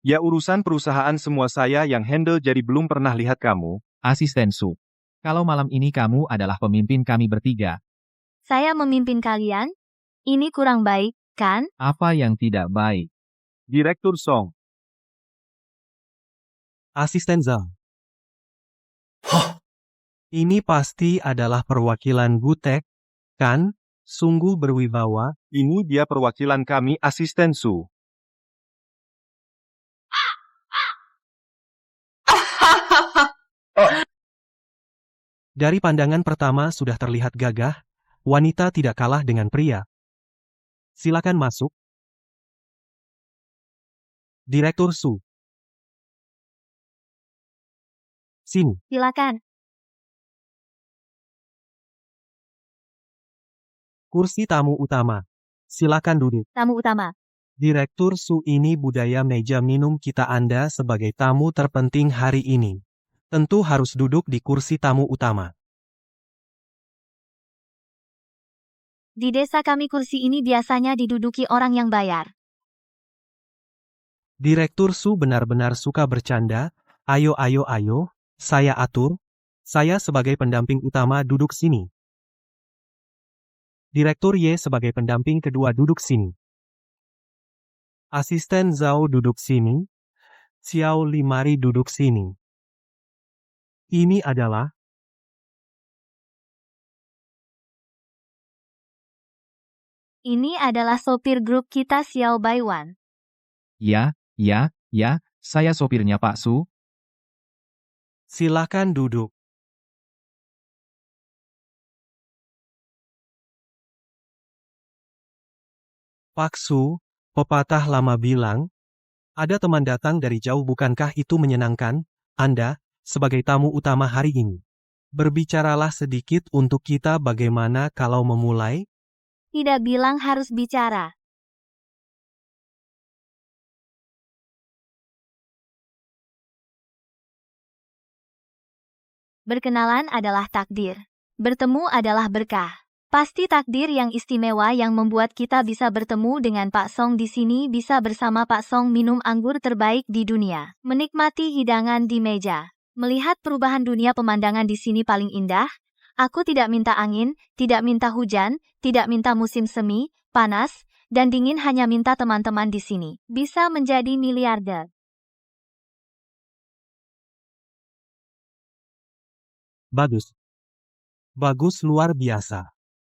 Ya, urusan perusahaan semua saya yang handle, jadi belum pernah lihat kamu. Asisten Su. Kalau malam ini kamu adalah pemimpin kami bertiga. Saya memimpin kalian? Ini kurang baik, kan? Apa yang tidak baik? Direktur Song. Asisten Zhao. Ini pasti adalah perwakilan Butek, kan? Sungguh berwibawa. Ini dia perwakilan kami, asisten Su. Dari pandangan pertama sudah terlihat gagah, wanita tidak kalah dengan pria. Silakan masuk. Direktur Su. Sini. Silakan. Kursi tamu utama. Silakan duduk. Tamu utama. Direktur Su, ini budaya meja minum kita. Anda sebagai tamu terpenting hari ini. Tentu harus duduk di kursi tamu utama. Di desa kami kursi ini biasanya diduduki orang yang bayar. Direktur Su benar-benar suka bercanda. Ayo, ayo, ayo. Saya atur. Saya sebagai pendamping utama duduk sini. Direktur Ye sebagai pendamping kedua duduk sini. Asisten Zhao duduk sini. Xiao Limari duduk sini. Ini adalah Ini adalah sopir grup kita Xiao Baiwan. Ya, saya sopirnya Pak Su. silakan duduk. Pak Su, pepatah lama bilang, ada teman datang dari jauh, bukankah itu menyenangkan? Anda, sebagai tamu utama hari ini. Berbicaralah sedikit untuk kita, bagaimana kalau memulai? Tidak bilang harus bicara. Berkenalan adalah takdir. Bertemu adalah berkah. Pasti takdir yang istimewa yang membuat kita bisa bertemu dengan Pak Song di sini, bisa bersama Pak Song minum anggur terbaik di dunia, menikmati hidangan di meja. Melihat perubahan dunia, pemandangan di sini paling indah. Aku tidak minta angin, tidak minta hujan, tidak minta musim semi, panas, dan dingin, hanya minta teman-teman di sini bisa menjadi miliarder. Bagus. Bagus, luar biasa.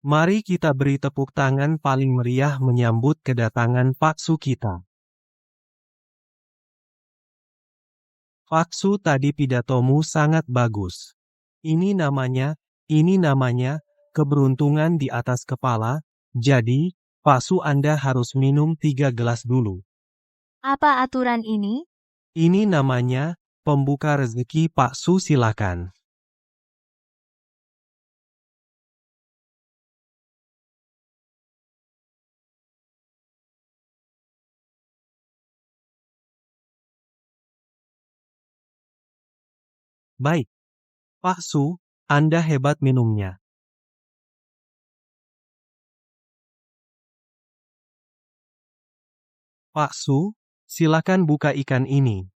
Mari kita beri tepuk tangan paling meriah menyambut kedatangan Pak Su kita. Pak Su, tadi pidatomu sangat bagus. Ini namanya keberuntungan di atas kepala. Jadi, Pak Su, Anda harus minum 3 gelas dulu. Apa aturan ini? Ini namanya pembuka rezeki. Pak Su, silakan. Baik. Pak Su, Anda hebat minumnya. Pak Su, silakan buka ikan ini.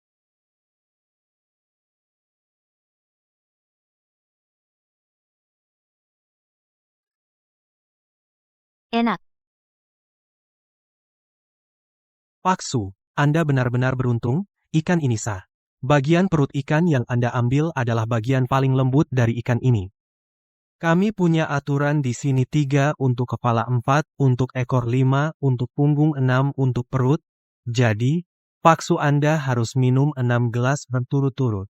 Enak. Pak Su, Anda benar-benar beruntung, ikan ini sah. Bagian perut ikan yang Anda ambil adalah bagian paling lembut dari ikan ini. Kami punya aturan di sini 3 untuk kepala, 4 untuk ekor, 5 untuk punggung, 6 untuk perut. Jadi, Pak Su, Anda harus minum 6 gelas berturut-turut.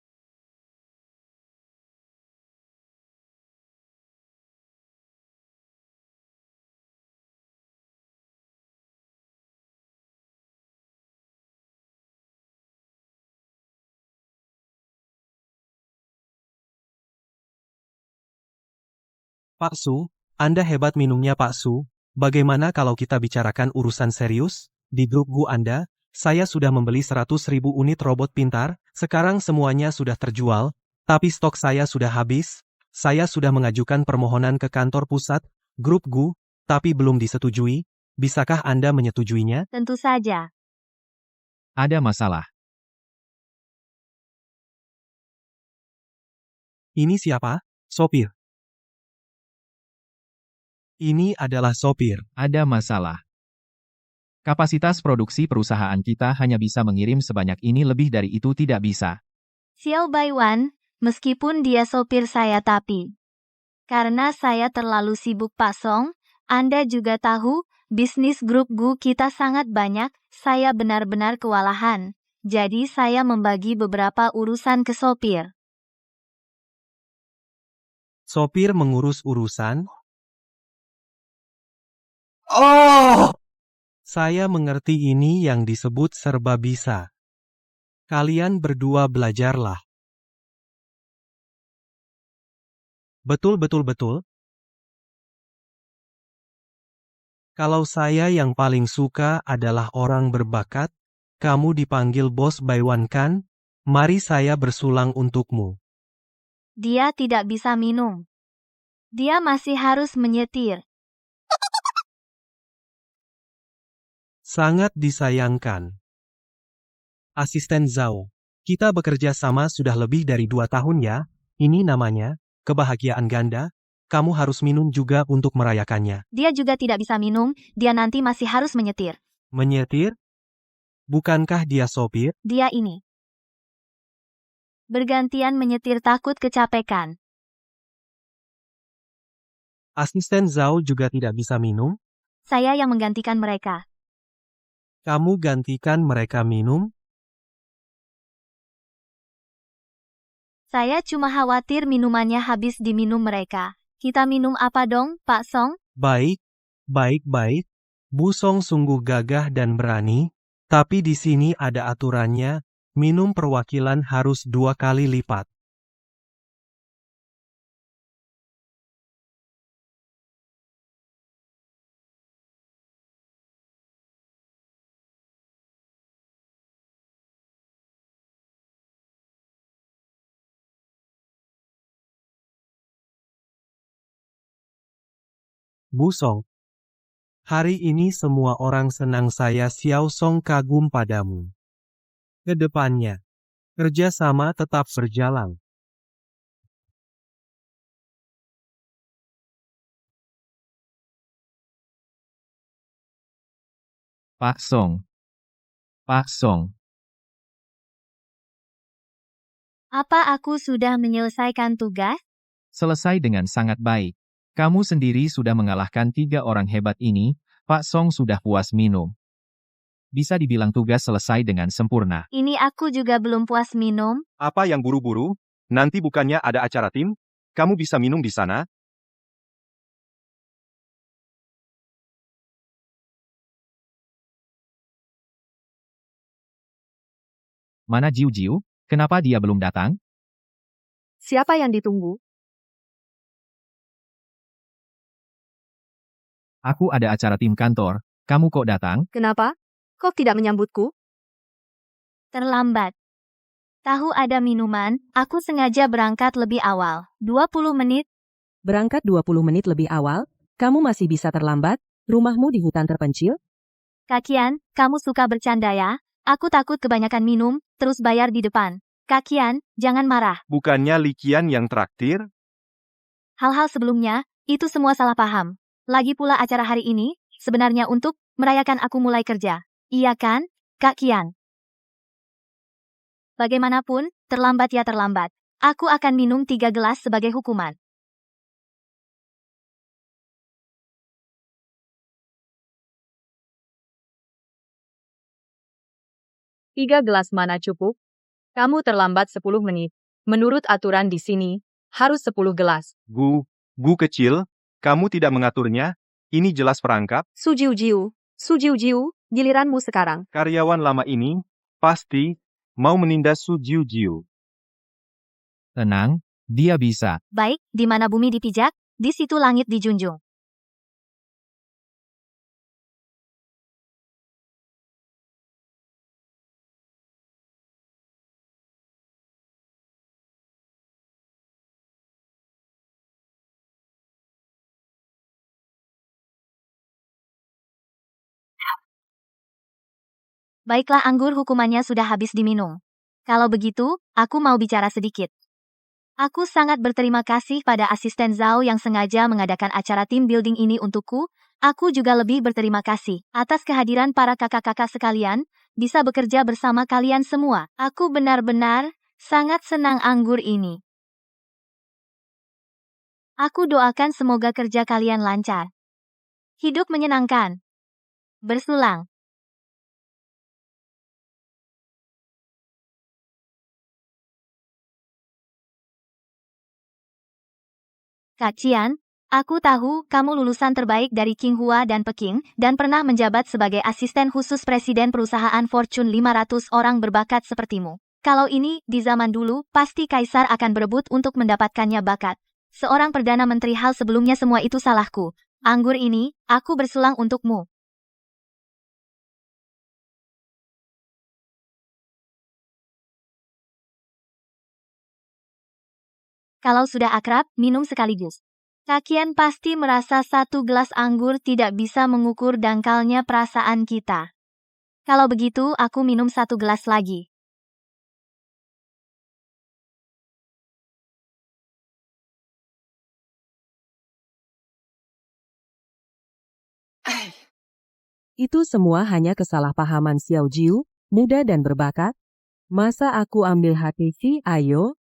Pak Su, Anda hebat minumnya Pak Su. Bagaimana kalau kita bicarakan urusan serius? Di grup Gu Anda, saya sudah membeli 100.000 unit robot pintar, sekarang semuanya sudah terjual, tapi stok saya sudah habis. Saya sudah mengajukan permohonan ke kantor pusat, grup Gu, tapi belum disetujui. Bisakah Anda menyetujuinya? Tentu saja. Ada masalah. Ini siapa? Sopir. Ini adalah sopir. Ada masalah. Kapasitas produksi perusahaan kita hanya bisa mengirim sebanyak ini, lebih dari itu tidak bisa. Xiao Baiwan, meskipun dia sopir saya, tapi karena saya terlalu sibuk Pak Song, Anda juga tahu, bisnis grup Gu kita sangat banyak, saya benar-benar kewalahan. Jadi saya membagi beberapa urusan ke sopir. Sopir mengurus urusan? Saya mengerti, ini yang disebut serba bisa. Kalian berdua belajarlah. Betul. Kalau saya yang paling suka adalah orang berbakat, kamu dipanggil Bos Baiwan kan? Mari saya bersulang untukmu. Dia tidak bisa minum. Dia masih harus menyetir. Sangat disayangkan. Asisten Zhao, kita bekerja sama sudah lebih dari 2 tahun ya. Ini namanya kebahagiaan ganda. Kamu harus minum juga untuk merayakannya. Dia juga tidak bisa minum, dia nanti masih harus menyetir. Menyetir? Bukankah dia sopir? Dia ini. Bergantian menyetir takut kecapekan. Asisten Zhao juga tidak bisa minum? Saya yang menggantikan mereka. Kamu gantikan mereka minum? Saya cuma khawatir minumannya habis diminum mereka. Kita minum apa dong, Pak Song? Baik, baik. Bu Song sungguh gagah dan berani, tapi di sini ada aturannya, minum perwakilan harus 2 kali lipat. Bu Song, hari ini semua orang senang saya Xiao Song kagum padamu. Kedepannya, kerjasama tetap berjalan. Pak Song. Pak Song. Apa aku sudah menyelesaikan tugas? Selesai dengan sangat baik. Kamu sendiri sudah mengalahkan 3 orang hebat ini, Pak Song sudah puas minum. Bisa dibilang tugas selesai dengan sempurna. Ini aku juga belum puas minum. Apa yang buru-buru? Nanti bukannya ada acara tim? Kamu bisa minum di sana? Mana Jiu Jiu? Kenapa dia belum datang? Siapa yang ditunggu? Aku ada acara tim kantor. Kamu kok datang? Kenapa? Kok tidak menyambutku? Terlambat. Tahu ada minuman, aku sengaja berangkat lebih awal. 20 menit. Berangkat 20 menit lebih awal? Kamu masih bisa terlambat? Rumahmu di hutan terpencil? Kakian, kamu suka bercanda ya? Aku takut kebanyakan minum, terus bayar di depan. Kakian, jangan marah. Bukannya Likian yang traktir? Hal-hal sebelumnya, itu semua salah paham. Lagi pula acara hari ini, sebenarnya untuk merayakan aku mulai kerja. Iya kan, Kak Kian? Bagaimanapun, terlambat ya terlambat. Aku akan minum 3 gelas sebagai hukuman. Tiga gelas mana cukup? Kamu terlambat 10 menit. Menurut aturan di sini, harus 10 gelas. Gu kecil, kamu tidak mengaturnya? Ini jelas perangkap. Su Jiu, giliranmu sekarang. Karyawan lama ini, pasti, mau menindas Su Jiu. Tenang, dia bisa. Baik, di mana bumi dipijak, di situ langit dijunjung. Baiklah, anggur hukumannya sudah habis diminum. Kalau begitu, aku mau bicara sedikit. Aku sangat berterima kasih pada asisten Zhao yang sengaja mengadakan acara team building ini untukku. Aku juga lebih berterima kasih atas kehadiran para kakak-kakak sekalian, bisa bekerja bersama kalian semua. Aku benar-benar sangat senang anggur ini. Aku doakan semoga kerja kalian lancar. Hidup menyenangkan. Bersulang. Kak Cian, aku tahu kamu lulusan terbaik dari Qinghua dan Peking, dan pernah menjabat sebagai asisten khusus presiden perusahaan Fortune 500 orang berbakat sepertimu. Kalau ini, di zaman dulu, pasti kaisar akan berebut untuk mendapatkannya bakat. Seorang perdana menteri hal sebelumnya semua itu salahku. Anggur ini, aku bersulang untukmu. Kalau sudah akrab, minum sekaligus. Kakian pasti merasa 1 gelas anggur tidak bisa mengukur dangkalnya perasaan kita. Kalau begitu, aku minum satu gelas lagi. Itu semua hanya kesalahpahaman Xiao Jiu, muda dan berbakat. Masa aku ambil hati sih, ayo?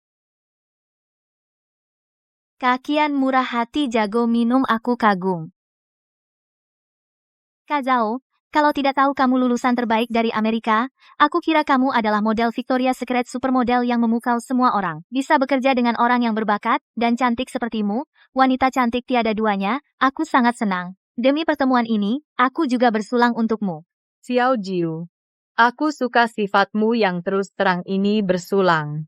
Kakian murah hati jago minum aku kagum. Kak Zhao, kalau tidak tahu kamu lulusan terbaik dari Amerika, aku kira kamu adalah model Victoria's Secret supermodel yang memukau semua orang. Bisa bekerja dengan orang yang berbakat dan cantik sepertimu, wanita cantik tiada duanya, aku sangat senang. Demi pertemuan ini, aku juga bersulang untukmu. Xiao Jiu, aku suka sifatmu yang terus terang ini bersulang.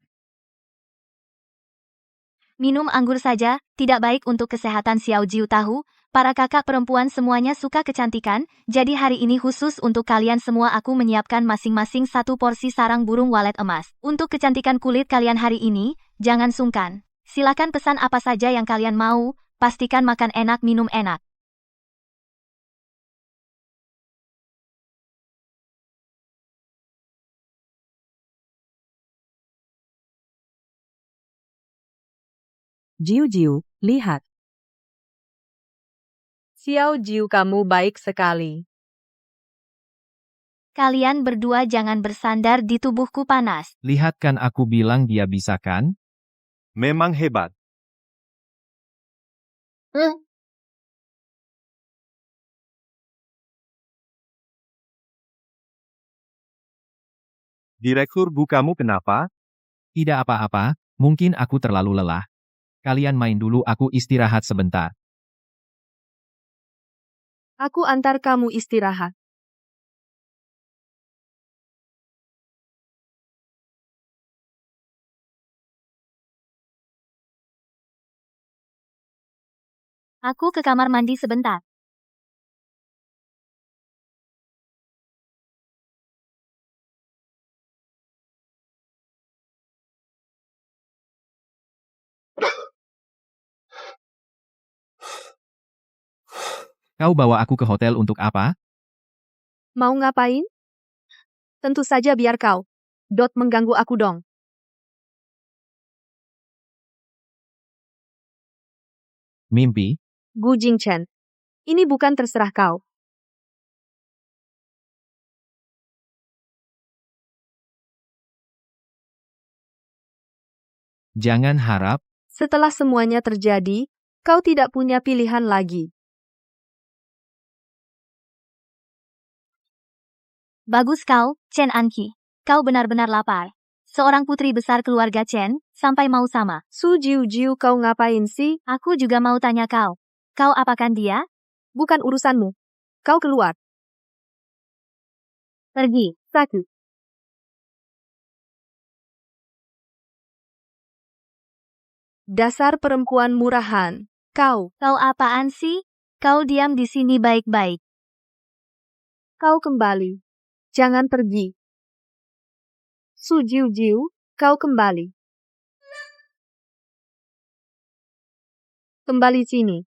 Minum anggur saja, tidak baik untuk kesehatan Xiao Jiu tahu. Para kakak perempuan semuanya suka kecantikan, jadi hari ini khusus untuk kalian semua aku menyiapkan masing-masing satu porsi sarang burung walet emas. Untuk kecantikan kulit kalian hari ini, jangan sungkan. Silakan pesan apa saja yang kalian mau, pastikan makan enak minum enak. Jiu Jiu, lihat. Xiao Jiu, kamu baik sekali. Kalian berdua jangan bersandar di tubuhku panas. Lihat kan aku bilang dia bisa kan? Memang hebat. Direktur Bu, kamu kenapa? Tidak apa-apa, mungkin aku terlalu lelah. Kalian main dulu, aku istirahat sebentar. Aku antar kamu istirahat. Aku ke kamar mandi sebentar. Kau bawa aku ke hotel untuk apa? Mau ngapain? Tentu saja biar kau. Dot mengganggu aku dong. Mimpi? Gu Jingchen. Ini bukan terserah kau. Jangan harap. Setelah semuanya terjadi, kau tidak punya pilihan lagi. Bagus kau, Chen Anqi. Kau benar-benar lapar. Seorang putri besar keluarga Chen, sampai mau sama. Su Jiu Jiu, kau ngapain sih? Aku juga mau tanya kau. Kau apakan dia? Bukan urusanmu. Kau keluar. Pergi. Satu. Dasar perempuan murahan. Kau apaan sih? Kau diam di sini baik-baik. Kau kembali. Jangan pergi. Su Jiu Jiu, kau kembali. Kembali sini.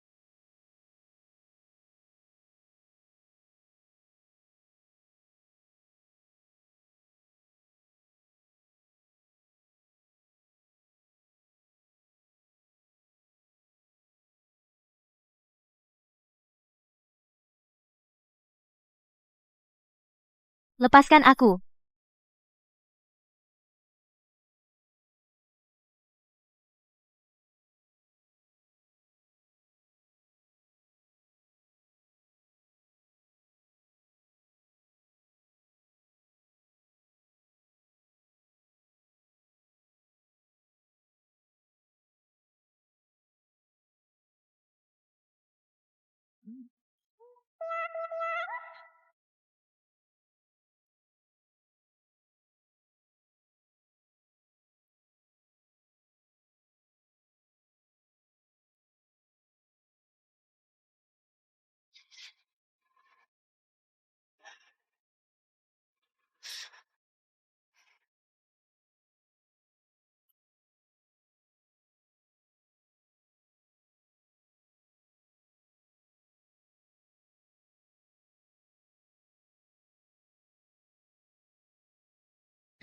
Lepaskan aku.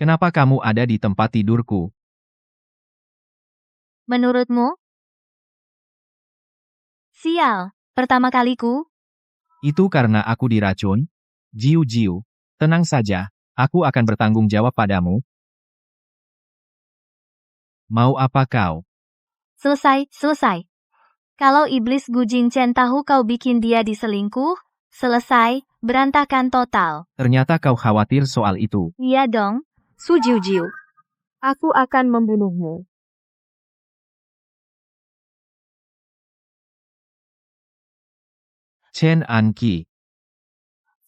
Kenapa kamu ada di tempat tidurku? Menurutmu? Sial, pertama kaliku. Itu karena aku diracun? Jiu-jiu, tenang saja, aku akan bertanggung jawab padamu. Mau apa kau? Selesai. Kalau iblis Gu Jingchen tahu kau bikin dia diselingkuh, selesai, berantakan total. Ternyata kau khawatir soal itu. Iya dong. Su Jiujiu. Aku akan membunuhmu. Chen Anqi.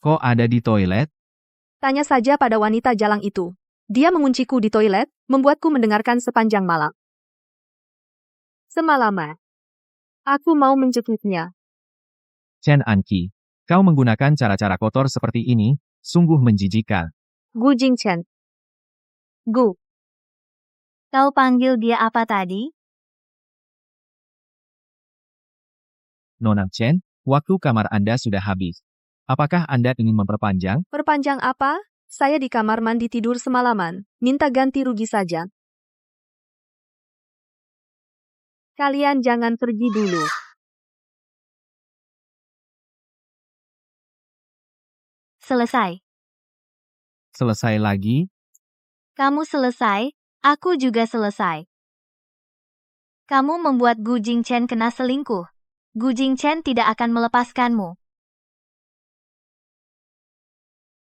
Kok ada di toilet? Tanya saja pada wanita jalang itu. Dia mengunciku di toilet, membuatku mendengarkan sepanjang malam. Semalaman. Aku mau mencekiknya. Chen Anqi, kau menggunakan cara-cara kotor seperti ini, sungguh menjijikkan. Gu Jingchen. Gu. Kau panggil dia apa tadi? Nona Chen, waktu kamar Anda sudah habis. Apakah Anda ingin memperpanjang? Perpanjang apa? Saya di kamar mandi tidur semalaman. Minta ganti rugi saja. Kalian jangan pergi dulu. Selesai. Selesai lagi? Kamu selesai, aku juga selesai. Kamu membuat Gu Jingchen kena selingkuh. Gu Jingchen tidak akan melepaskanmu.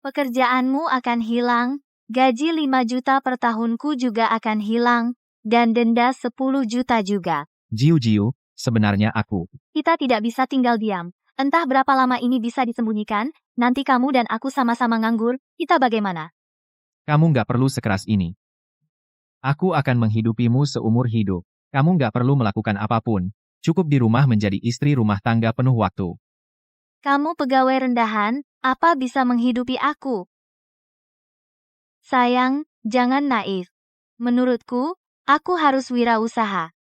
Pekerjaanmu akan hilang, gaji 5 juta per tahunku juga akan hilang, dan denda 10 juta juga. Jiu-jiu, sebenarnya aku. Kita tidak bisa tinggal diam. Entah berapa lama ini bisa disembunyikan, nanti kamu dan aku sama-sama nganggur, kita bagaimana? Kamu nggak perlu sekeras ini. Aku akan menghidupimu seumur hidup. Kamu nggak perlu melakukan apapun. Cukup di rumah menjadi istri rumah tangga penuh waktu. Kamu pegawai rendahan, apa bisa menghidupi aku? Sayang, jangan naif. Menurutku, aku harus wirausaha.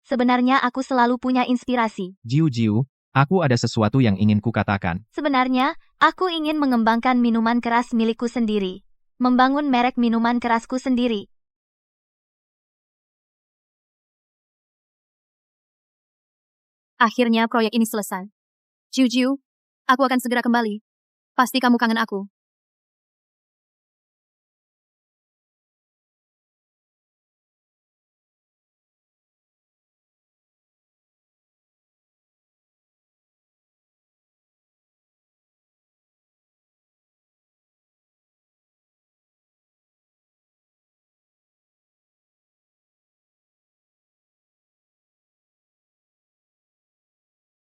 Sebenarnya aku selalu punya inspirasi. Jiu-jiu, aku ada sesuatu yang ingin kukatakan. Sebenarnya, aku ingin mengembangkan minuman keras milikku sendiri. Membangun merek minuman kerasku sendiri. Akhirnya proyek ini selesai. Jiu-jiu, aku akan segera kembali. Pasti kamu kangen aku.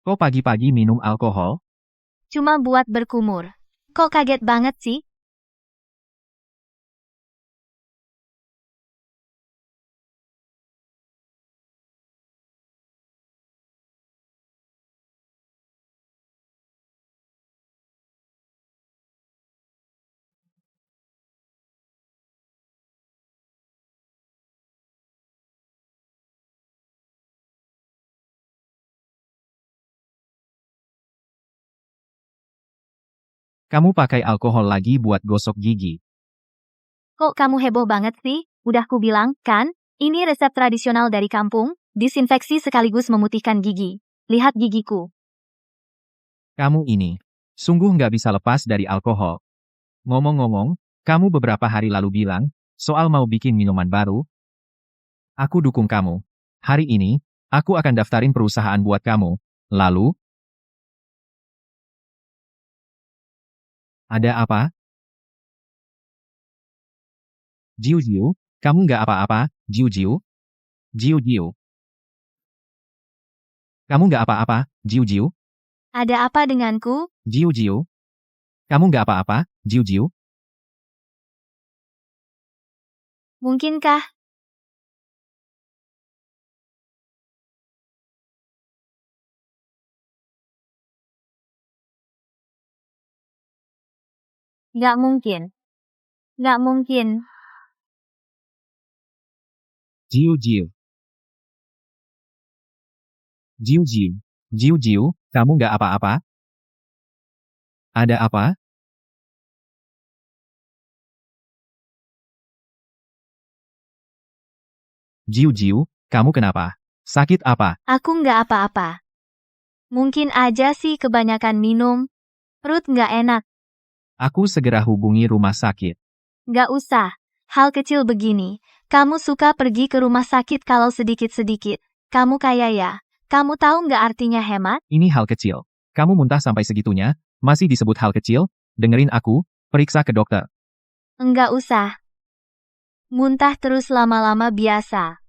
Kok pagi-pagi minum alkohol? Cuma buat berkumur. Kok kaget banget sih? Kamu pakai alkohol lagi buat gosok gigi. Kok kamu heboh banget sih? Udah ku bilang, kan? Ini resep tradisional dari kampung, disinfeksi sekaligus memutihkan gigi. Lihat gigiku. Kamu ini, sungguh nggak bisa lepas dari alkohol. Ngomong-ngomong, kamu beberapa hari lalu bilang, soal mau bikin minuman baru. Aku dukung kamu. Hari ini, aku akan daftarin perusahaan buat kamu. Lalu, ada apa? Jiu-jiu, kamu nggak apa-apa, Jiu-jiu? Jiu-jiu. Kamu nggak apa-apa, Jiu-jiu? Ada apa denganku? Jiu-jiu. Kamu nggak apa-apa, Jiu-jiu? Mungkinkah? Nggak mungkin. Nggak mungkin. Jiu-jiu. Jiu-jiu. Jiu-jiu, kamu nggak apa-apa? Ada apa? Jiu, kamu kenapa? Sakit apa? Aku nggak apa-apa. Mungkin aja sih kebanyakan minum. Perut nggak enak. Aku segera hubungi rumah sakit. Nggak usah. Hal kecil begini. Kamu suka pergi ke rumah sakit kalau sedikit-sedikit. Kamu kaya ya. Kamu tahu nggak artinya hemat? Ini hal kecil. Kamu muntah sampai segitunya, masih disebut hal kecil? Dengerin aku, periksa ke dokter. Nggak usah. Muntah terus lama-lama biasa.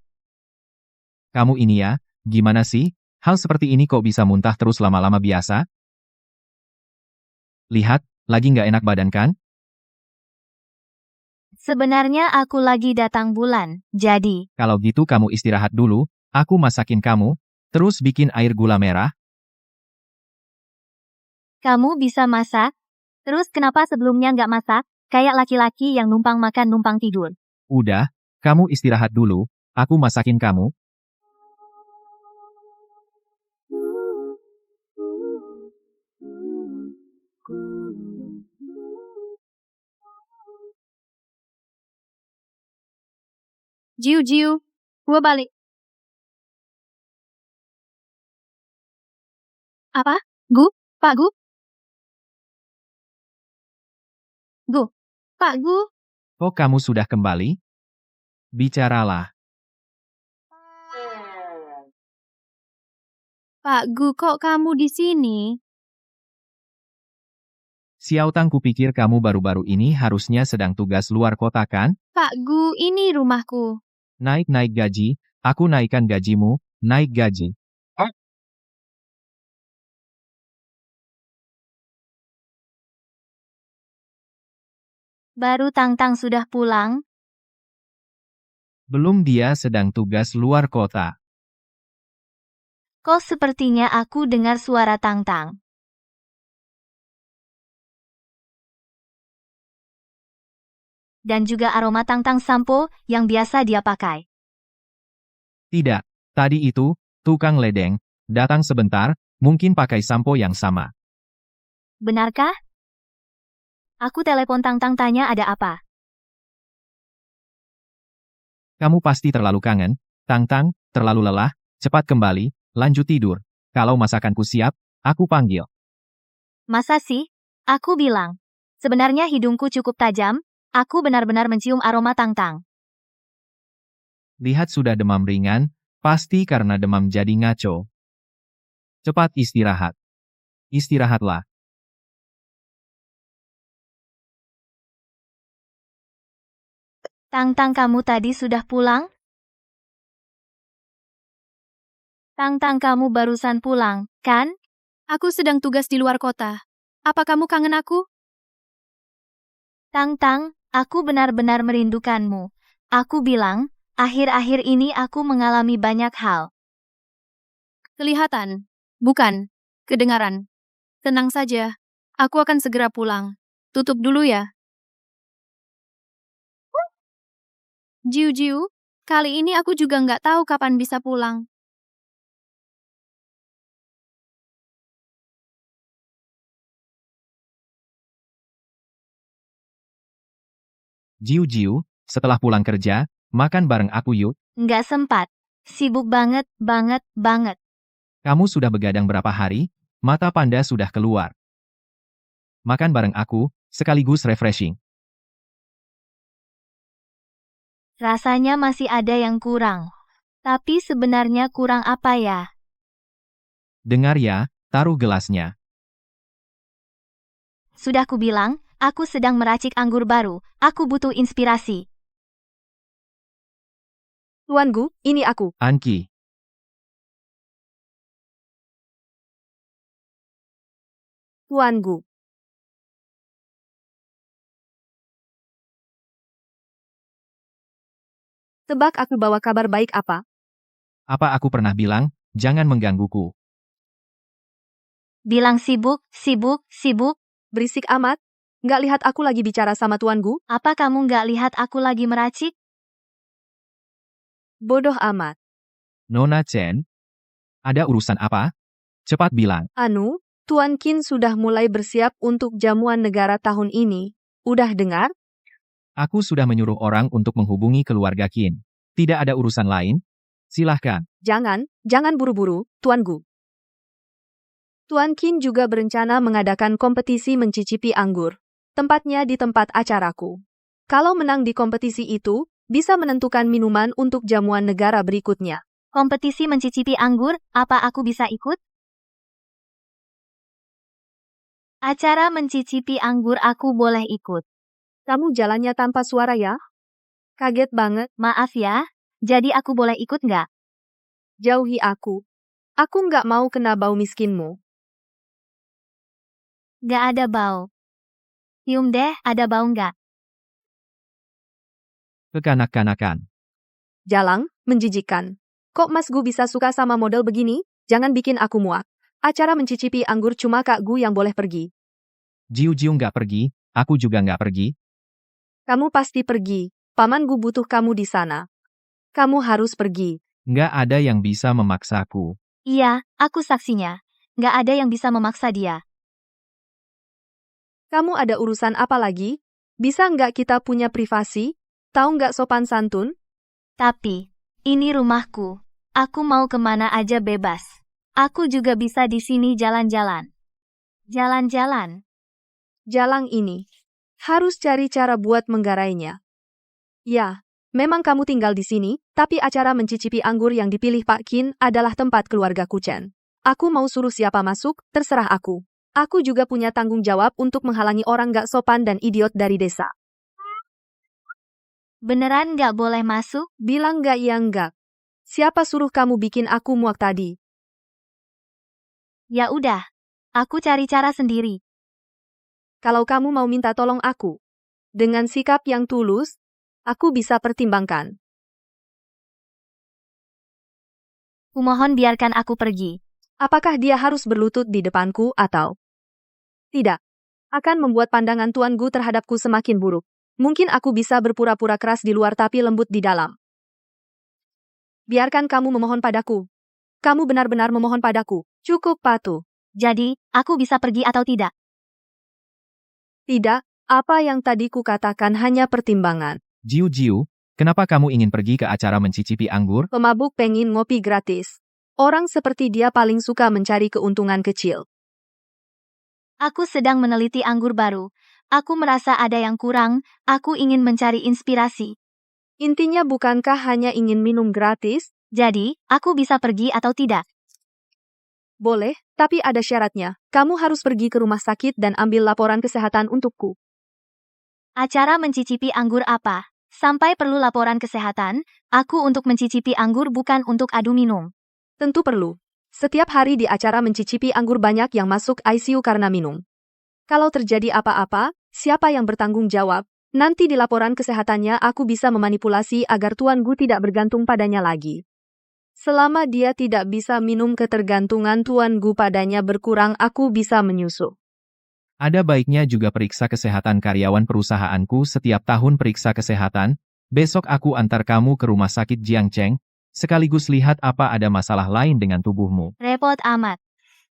Kamu ini ya, gimana sih? Hal seperti ini kok bisa muntah terus lama-lama biasa? Lihat, lagi nggak enak badan kan? Sebenarnya aku lagi datang bulan, jadi. Kalau gitu kamu istirahat dulu, aku masakin kamu, terus bikin air gula merah. Kamu bisa masak? Terus kenapa sebelumnya nggak masak? Kayak laki-laki yang numpang makan numpang tidur. Udah, kamu istirahat dulu, aku masakin kamu. Jiu, gua balik. Apa? Gu? Pak Gu? Gu? Pak Gu? Kok kamu sudah kembali? Bicaralah. Pak Gu, kok kamu di sini? Xiaotang kupikir kamu baru-baru ini harusnya sedang tugas luar kota kan? Pak Gu, ini rumahku. Naik-naik gaji, aku naikkan gajimu, naik gaji. Baru Tang-Tang sudah pulang? Belum, dia sedang tugas luar kota. Kok sepertinya aku dengar suara Tang-Tang. Dan juga aroma Tang-Tang sampo yang biasa dia pakai. Tidak, tadi itu, tukang ledeng, datang sebentar, mungkin pakai sampo yang sama. Benarkah? Aku telepon Tang-Tang tanya ada apa. Kamu pasti terlalu kangen, Tang-Tang, terlalu lelah, cepat kembali, lanjut tidur. Kalau masakanku siap, aku panggil. Masa sih? Aku bilang. Sebenarnya hidungku cukup tajam, aku benar-benar mencium aroma Tang-Tang. Lihat sudah demam ringan, pasti karena demam jadi ngaco. Cepat istirahat. Istirahatlah. Tang-Tang, kamu tadi sudah pulang? Tang-Tang, kamu barusan pulang, kan? Aku sedang tugas di luar kota. Apa kamu kangen aku? Tang-Tang, aku benar-benar merindukanmu. Aku bilang, akhir-akhir ini aku mengalami banyak hal. Kelihatan. Bukan. Kedengaran. Tenang saja. Aku akan segera pulang. Tutup dulu ya. Jiu, kali ini aku juga nggak tahu kapan bisa pulang. Jiu, setelah pulang kerja, makan bareng aku yuk. Nggak sempat. Sibuk banget. Kamu sudah begadang berapa hari? Mata panda sudah keluar. Makan bareng aku, sekaligus refreshing. Rasanya masih ada yang kurang. Tapi sebenarnya kurang apa ya? Dengar ya, taruh gelasnya. Sudah kubilang, aku sedang meracik anggur baru. Aku butuh inspirasi. Tuan Gu, ini aku. Anki. Tuan Gu. Tebak aku bawa kabar baik apa? Apa aku pernah bilang, jangan menggangguku. Bilang sibuk. Berisik amat. Nggak lihat aku lagi bicara sama Tuan Gu? Apa kamu nggak lihat aku lagi meracik? Bodoh amat. Nona Chen? Ada urusan apa? Cepat bilang. Anu, Tuan Qin sudah mulai bersiap untuk jamuan negara tahun ini. Udah dengar? Aku sudah menyuruh orang untuk menghubungi keluarga Qin. Tidak ada urusan lain? Silahkan. Jangan buru-buru, Tuan Gu. Tuan Qin juga berencana mengadakan kompetisi mencicipi anggur. Tempatnya di tempat acaraku. Kalau menang di kompetisi itu, bisa menentukan minuman untuk jamuan negara berikutnya. Kompetisi mencicipi anggur, apa aku bisa ikut? Acara mencicipi anggur aku boleh ikut. Kamu jalannya tanpa suara ya? Kaget banget. Maaf ya, jadi aku boleh ikut nggak? Jauhi aku. Aku nggak mau kena bau miskinmu. Nggak ada bau. Cium deh, ada bau nggak? Kekanak-kanakan. Jalang, menjijikkan. Kok Mas Gu bisa suka sama model begini? Jangan bikin aku muak. Acara mencicipi anggur cuma Kak Gu yang boleh pergi. Jiu-jiu nggak pergi, aku juga nggak pergi. Kamu pasti pergi. Paman Gu butuh kamu di sana. Kamu harus pergi. Nggak ada yang bisa memaksaku. Iya, aku saksinya. Nggak ada yang bisa memaksa dia. Kamu ada urusan apa lagi? Bisa nggak kita punya privasi? Tahu nggak sopan santun? Tapi, ini rumahku. Aku mau kemana aja bebas. Aku juga bisa di sini jalan-jalan. Jalan-jalan. Jalang ini. Harus cari cara buat menggarainya. Ya, memang kamu tinggal di sini, tapi acara mencicipi anggur yang dipilih Pak Qin adalah tempat keluarga Kuchen. Aku mau suruh siapa masuk, terserah aku. Aku juga punya tanggung jawab untuk menghalangi orang nggak sopan dan idiot dari desa. Beneran nggak boleh masuk? Bilang nggak ya nggak. Siapa suruh kamu bikin aku muak tadi? Ya udah, aku cari cara sendiri. Kalau kamu mau minta tolong aku, dengan sikap yang tulus, aku bisa pertimbangkan. Kumohon biarkan aku pergi. Apakah dia harus berlutut di depanku atau tidak? Akan membuat pandangan Tuan Gu terhadapku semakin buruk. Mungkin aku bisa berpura-pura keras di luar tapi lembut di dalam. Biarkan kamu memohon padaku. Kamu benar-benar memohon padaku. Cukup patuh. Jadi, aku bisa pergi atau tidak? Tidak, apa yang tadi ku katakan hanya pertimbangan. Jiu-jiu, kenapa kamu ingin pergi ke acara mencicipi anggur? Pemabuk pengen ngopi gratis. Orang seperti dia paling suka mencari keuntungan kecil. Aku sedang meneliti anggur baru. Aku merasa ada yang kurang, aku ingin mencari inspirasi. Intinya bukankah hanya ingin minum gratis? Jadi, aku bisa pergi atau tidak? Boleh, tapi ada syaratnya. Kamu harus pergi ke rumah sakit dan ambil laporan kesehatan untukku. Acara mencicipi anggur apa? Sampai perlu laporan kesehatan, aku untuk mencicipi anggur bukan untuk adu minum. Tentu perlu. Setiap hari di acara mencicipi anggur banyak yang masuk ICU karena minum. Kalau terjadi apa-apa, siapa yang bertanggung jawab? Nanti di laporan kesehatannya aku bisa memanipulasi agar Tuan Gu tidak bergantung padanya lagi. Selama dia tidak bisa minum ketergantungan Tuan Gu padanya berkurang, aku bisa menyusup. Ada baiknya juga periksa kesehatan karyawan perusahaanku setiap tahun periksa kesehatan. Besok aku antar kamu ke rumah sakit Jiangcheng, sekaligus lihat apa ada masalah lain dengan tubuhmu. Repot amat.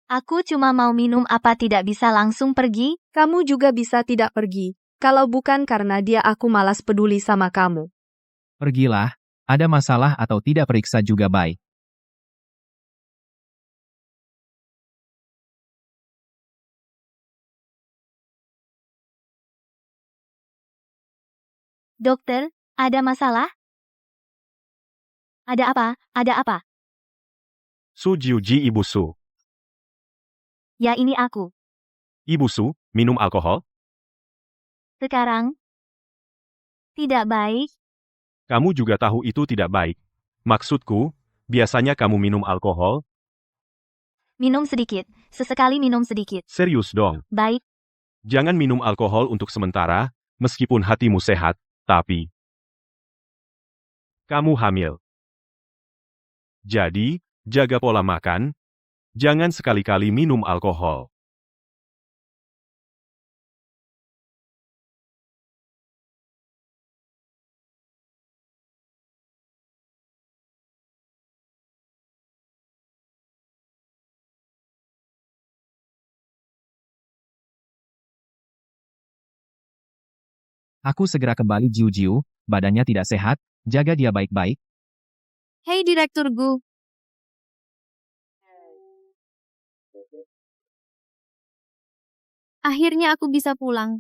Aku cuma mau minum, apa tidak bisa langsung pergi? Kamu juga bisa tidak pergi. Kalau bukan karena dia, aku malas peduli sama kamu. Pergilah, ada masalah atau tidak periksa juga baik. Dokter, ada masalah? Ada apa? Ada apa? Su Jiuji Ibu Su. Ya ini aku. Ibu Su, minum alkohol? Sekarang? Tidak baik. Kamu juga tahu itu tidak baik. Maksudku, biasanya kamu minum alkohol? Minum sedikit. Sesekali minum sedikit. Serius dong. Baik. Jangan minum alkohol untuk sementara, meskipun hatimu sehat, tapi kamu hamil. Jadi, jaga pola makan. Jangan sekali-kali minum alkohol. Aku segera kembali Jiu-jiu, badannya tidak sehat, jaga dia baik-baik. Hei Direktur Gu. Akhirnya aku bisa pulang.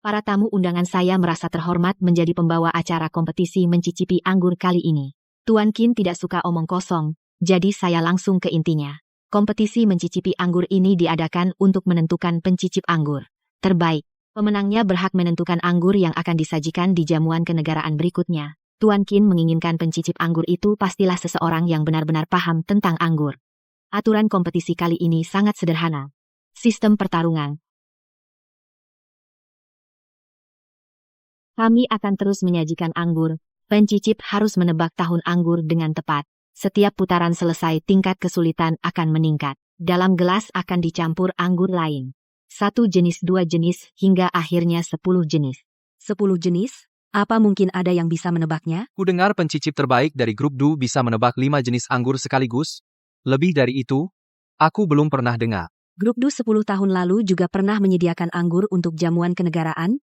Para tamu undangan saya merasa terhormat menjadi pembawa acara kompetisi mencicipi anggur kali ini. Tuan Qin tidak suka omong kosong, jadi saya langsung ke intinya. Kompetisi mencicipi anggur ini diadakan untuk menentukan pencicip anggur terbaik. Pemenangnya berhak menentukan anggur yang akan disajikan di jamuan kenegaraan berikutnya. Tuan Qin menginginkan pencicip anggur itu pastilah seseorang yang benar-benar paham tentang anggur. Aturan kompetisi kali ini sangat sederhana. Sistem pertarungan. Kami akan terus menyajikan anggur. Pencicip harus menebak tahun anggur dengan tepat. Setiap putaran selesai, tingkat kesulitan akan meningkat. Dalam gelas akan dicampur anggur lain. 1 jenis, 2 jenis, hingga akhirnya 10 jenis. 10 jenis? Apa mungkin ada yang bisa menebaknya? Ku dengar pencicip terbaik dari grup Du bisa menebak 5 jenis anggur sekaligus. Lebih dari itu, aku belum pernah dengar. Grup Du 10 tahun lalu juga pernah menyediakan anggur untuk jamuan kenegaraan?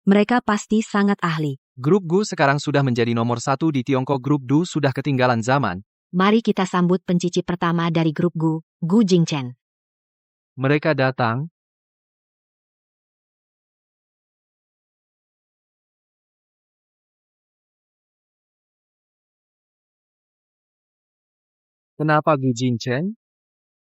Mereka pasti sangat ahli. Grup Gu sekarang sudah menjadi nomor 1 di Tiongkok. Grup Du sudah ketinggalan zaman. Mari kita sambut pencicip pertama dari grup Gu, Gu Jingchen. Mereka datang. Kenapa Gu Jingchen?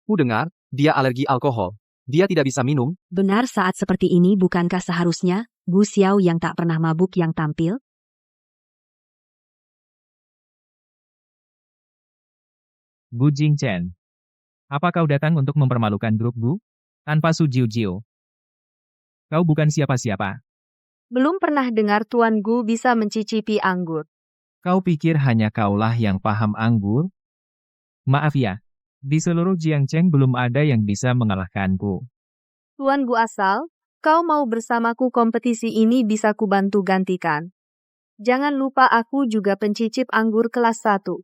Ku dengar, dia alergi alkohol. Dia tidak bisa minum. Benar, saat seperti ini bukankah seharusnya Gu Xiao yang tak pernah mabuk yang tampil? Gu Jingchen. Apa kau datang untuk mempermalukan grup Gu? Tanpa Su Jiu-Jiu. Kau bukan siapa-siapa. Belum pernah dengar Tuan Gu bisa mencicipi anggur. Kau pikir hanya kaulah yang paham anggur? Maaf ya, di seluruh Jiangcheng belum ada yang bisa mengalahkanku. Tuan Gu asal, kau mau bersamaku kompetisi ini bisa kubantu gantikan. Jangan lupa aku juga pencicip anggur kelas 1.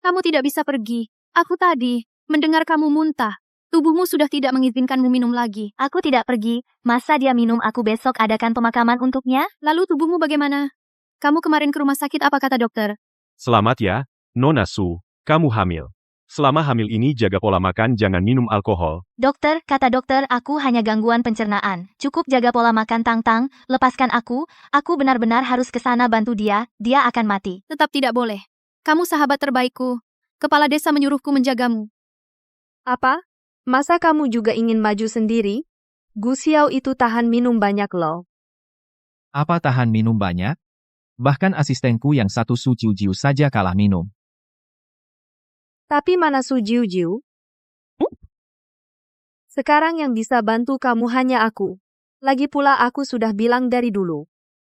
Kamu tidak bisa pergi. Aku tadi mendengar kamu muntah. Tubuhmu sudah tidak mengizinkanmu minum lagi. Aku tidak pergi, masa dia minum, aku besok adakan pemakaman untuknya? Lalu tubuhmu bagaimana? Kamu kemarin ke rumah sakit, apa kata dokter? Selamat ya, Nona Su, kamu hamil. Selama hamil ini jaga pola makan, jangan minum alkohol. Dokter, kata dokter, aku hanya gangguan pencernaan. Cukup jaga pola makan. Tang, lepaskan aku benar-benar harus ke sana bantu dia akan mati. Tetap tidak boleh. Kamu sahabat terbaikku. Kepala desa menyuruhku menjagamu. Apa? Masa kamu juga ingin maju sendiri? Gu Xiao itu tahan minum banyak loh. Apa tahan minum banyak? Bahkan asistenku yang satu Su Jiu-Jiu saja kalah minum. Tapi mana Su Jiu-Jiu? Sekarang yang bisa bantu kamu hanya aku. Lagi pula aku sudah bilang dari dulu.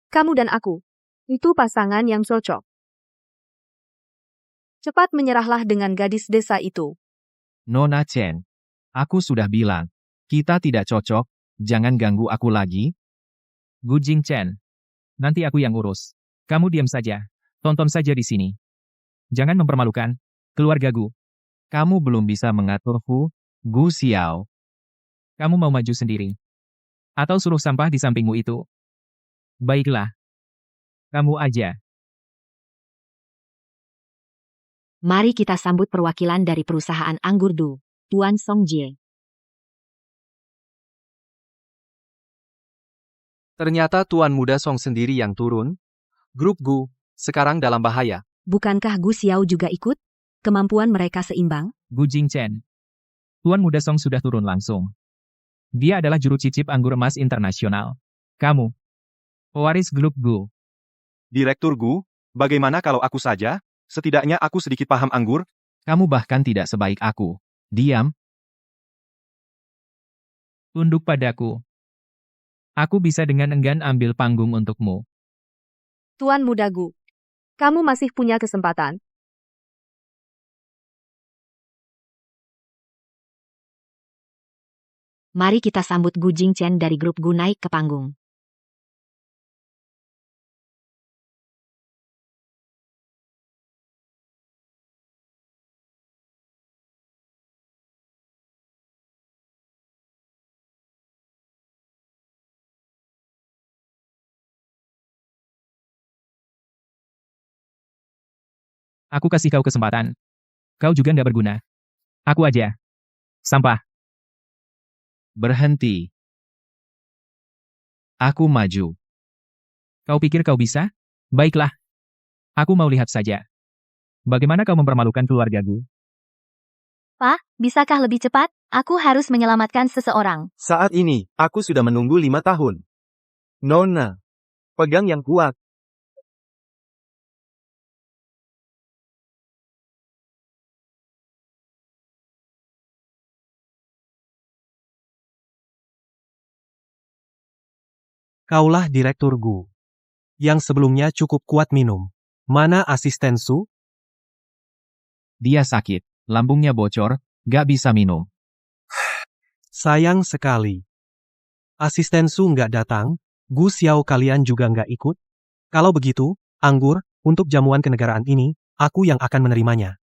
Kamu dan aku. Itu pasangan yang cocok. Cepat menyerahlah dengan gadis desa itu. Nona Chen. Aku sudah bilang. Kita tidak cocok, jangan ganggu aku lagi. Gu Jingchen. Nanti aku yang urus. Kamu diam saja. Tonton saja di sini. Jangan mempermalukan keluarga Gu. Kamu belum bisa mengaturku, Gu Xiao. Kamu mau maju sendiri? Atau suruh sampah di sampingmu itu? Baiklah. Kamu aja. Mari kita sambut perwakilan dari perusahaan anggur Du, Tuan Song Jie. Ternyata Tuan Muda Song sendiri yang turun. Grup Gu sekarang dalam bahaya. Bukankah Gu Xiao juga ikut? Kemampuan mereka seimbang? Gu Jingchen. Tuan Muda Song sudah turun langsung. Dia adalah juru cicip anggur emas internasional. Kamu. Pewaris grup Gu. Direktur Gu, bagaimana kalau aku saja? Setidaknya aku sedikit paham anggur. Kamu bahkan tidak sebaik aku. Diam. Tunduk padaku. Aku bisa dengan enggan ambil panggung untukmu. Tuan Muda Gu, kamu masih punya kesempatan. Mari kita sambut Gu Jingchen dari grup Gu naik ke panggung. Aku kasih kau kesempatan. Kau juga nggak berguna. Aku aja. Sampah. Berhenti. Aku maju. Kau pikir kau bisa? Baiklah. Aku mau lihat saja. Bagaimana kau mempermalukan keluargaku? Pak, bisakah lebih cepat? Aku harus menyelamatkan seseorang. Saat ini, aku sudah menunggu 5 tahun. Nona, pegang yang kuat. Kaulah Direktur Gu. Yang sebelumnya cukup kuat minum. Mana asisten Su? Dia sakit. Lambungnya bocor. Gak bisa minum. Sayang sekali. Asisten Su nggak datang, Gu Xiao kalian juga nggak ikut? Kalau begitu, anggur, untuk jamuan kenegaraan ini, aku yang akan menerimanya.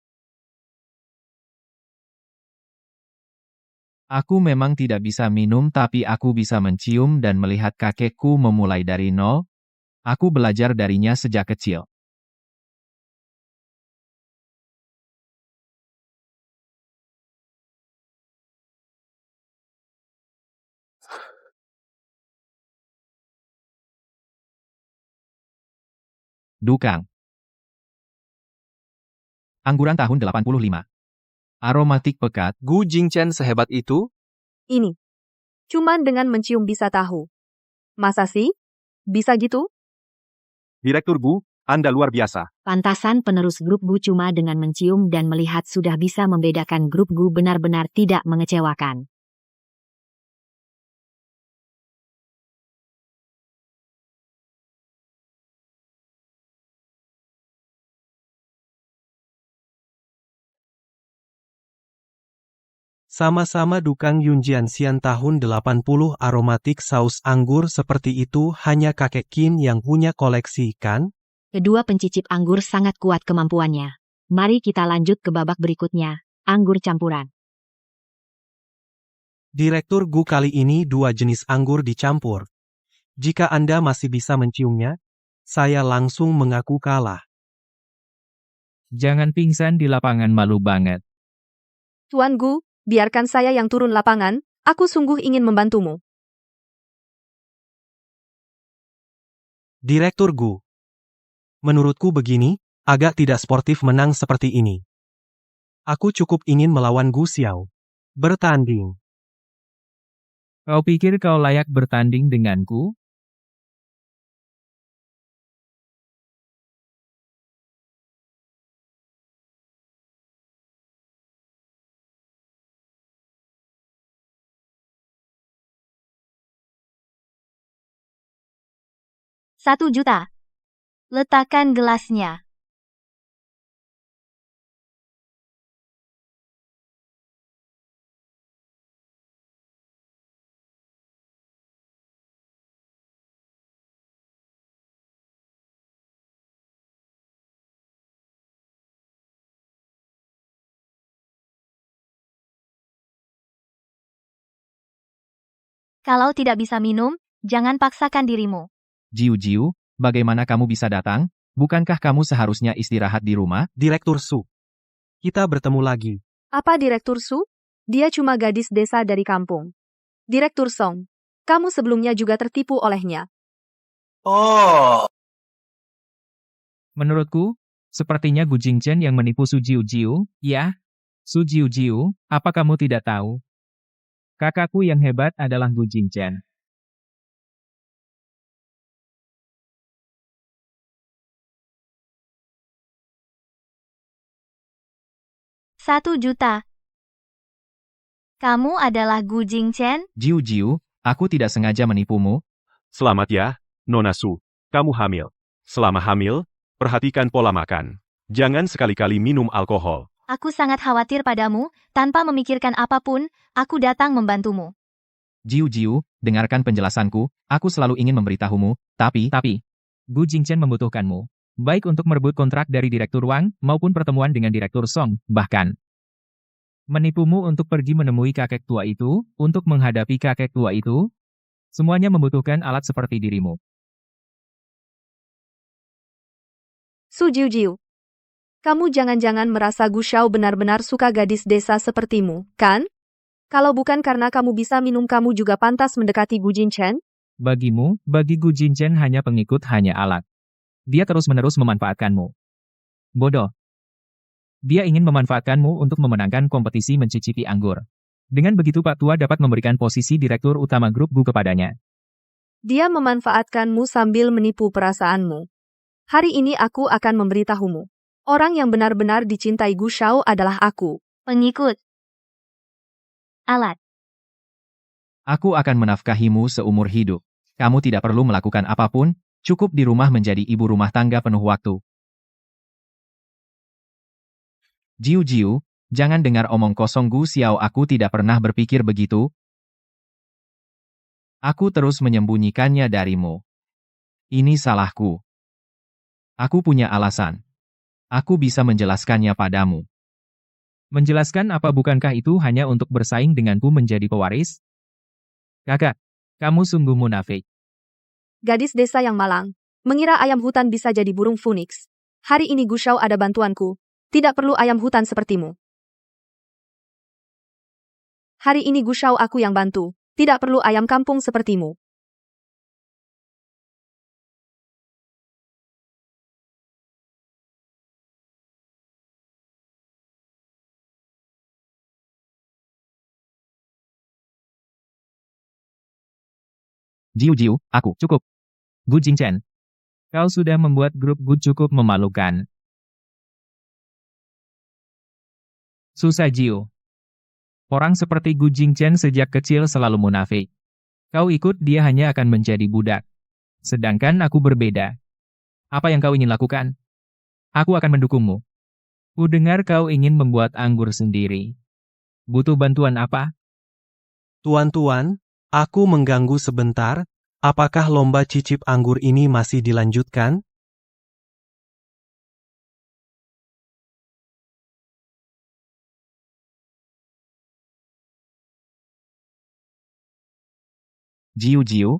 Aku memang tidak bisa minum tapi aku bisa mencium dan melihat kakekku memulai dari nol. Aku belajar darinya sejak kecil. Dukang. Angguran tahun 85. Aromatik pekat. Gu Jingchen sehebat itu? Ini. Cuman dengan mencium bisa tahu. Masa sih? Bisa gitu? Direktur Gu, Anda luar biasa. Pantasan penerus grup Gu cuma dengan mencium dan melihat sudah bisa membedakan grup Gu benar-benar tidak mengecewakan. Sama-sama Dukang Yunjianxian tahun 80 aromatik saus anggur seperti itu hanya kakek Qin yang punya koleksi, kan? Kedua pencicip anggur sangat kuat kemampuannya. Mari kita lanjut ke babak berikutnya, anggur campuran. Direktur Gu kali ini 2 jenis anggur dicampur. Jika Anda masih bisa menciumnya, saya langsung mengaku kalah. Jangan pingsan di lapangan, malu banget. Tuan Gu, biarkan saya yang turun lapangan, aku sungguh ingin membantumu. Direktur Gu. Menurutku begini, agak tidak sportif menang seperti ini. Aku cukup ingin melawan Gu Xiao. Bertanding. Kau pikir kau layak bertanding denganku? Rp1.000.000. Letakkan gelasnya. Kalau tidak bisa minum, jangan paksakan dirimu. Jiu-jiu, bagaimana kamu bisa datang? Bukankah kamu seharusnya istirahat di rumah? Direktur Su. Kita bertemu lagi. Apa Direktur Su? Dia cuma gadis desa dari kampung. Direktur Song, kamu sebelumnya juga tertipu olehnya. Oh. Menurutku, sepertinya Gu Jingchen yang menipu Su Jiu-jiu, ya? Su Jiu-jiu, apa kamu tidak tahu? Kakakku yang hebat adalah Gu Jingchen. Rp1.000.000. Kamu adalah Gu Jingchen? Jiu-jiu, aku tidak sengaja menipumu. Selamat ya, Nona Su. Kamu hamil. Selama hamil, perhatikan pola makan. Jangan sekali-kali minum alkohol. Aku sangat khawatir padamu, tanpa memikirkan apapun, aku datang membantumu. Jiu-jiu, dengarkan penjelasanku, aku selalu ingin memberitahumu, tapi, Gu Jingchen membutuhkanmu. Baik untuk merebut kontrak dari Direktur Wang, maupun pertemuan dengan Direktur Song, bahkan menipumu untuk pergi menemui kakek tua itu, untuk menghadapi kakek tua itu. Semuanya membutuhkan alat seperti dirimu. Su Jiu-jiu. Kamu jangan-jangan merasa Gu Shao benar-benar suka gadis desa sepertimu, kan? Kalau bukan karena kamu bisa minum, kamu juga pantas mendekati Gu Jinchen? Bagimu, bagi Gu Jinchen hanya pengikut, hanya alat. Dia terus-menerus memanfaatkanmu. Bodoh. Dia ingin memanfaatkanmu untuk memenangkan kompetisi mencicipi anggur. Dengan begitu Pak Tua dapat memberikan posisi direktur utama grup Gu kepadanya. Dia memanfaatkanmu sambil menipu perasaanmu. Hari ini aku akan memberitahumu. Orang yang benar-benar dicintai Gu Shao adalah aku. Pengikut. Alat. Aku akan menafkahimu seumur hidup. Kamu tidak perlu melakukan apapun, cukup di rumah menjadi ibu rumah tangga penuh waktu. Jiu, jangan dengar omong kosong Gu Xiao, aku tidak pernah berpikir begitu. Aku terus menyembunyikannya darimu. Ini salahku. Aku punya alasan. Aku bisa menjelaskannya padamu. Menjelaskan apa, bukankah itu hanya untuk bersaing denganku menjadi pewaris? Kakak, kamu sungguh munafik. Gadis desa yang malang. Mengira ayam hutan bisa jadi burung phoenix. Hari ini Gu Shao ada bantuanku. Tidak perlu ayam hutan sepertimu. Hari ini Gu Shao aku yang bantu. Tidak perlu ayam kampung sepertimu. Jiu, aku cukup. Gu Jinchen, kau sudah membuat grup Gu cukup memalukan. Susah Jiu. Orang seperti Gu Jinchen sejak kecil selalu munafik. Kau ikut dia hanya akan menjadi budak. Sedangkan aku berbeda. Apa yang kau ingin lakukan? Aku akan mendukungmu. Ku dengar kau ingin membuat anggur sendiri. Butuh bantuan apa? Tuan-tuan, aku mengganggu sebentar. Apakah lomba cicip anggur ini masih dilanjutkan? Jiu,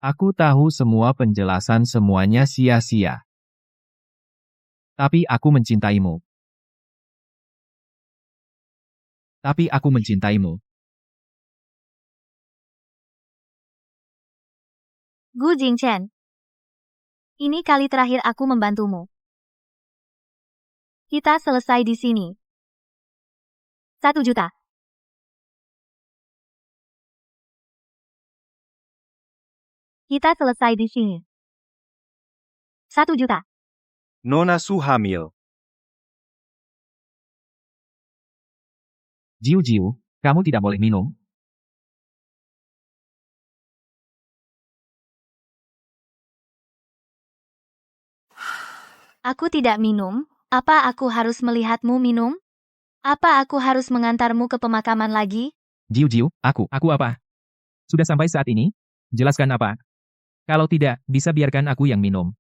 aku tahu semua penjelasan semuanya sia-sia. Tapi aku mencintaimu. Gu Jinchen. Ini kali terakhir aku membantumu. Kita selesai di sini. 1 juta. Kita selesai di sini. 1 juta. Nona Su hamil. Jiu, kamu tidak boleh minum. Aku tidak minum. Apa aku harus melihatmu minum? Apa aku harus mengantarmu ke pemakaman lagi? Jiu, Aku apa? Sudah sampai saat ini? Jelaskan apa? Kalau tidak, bisa biarkan aku yang minum.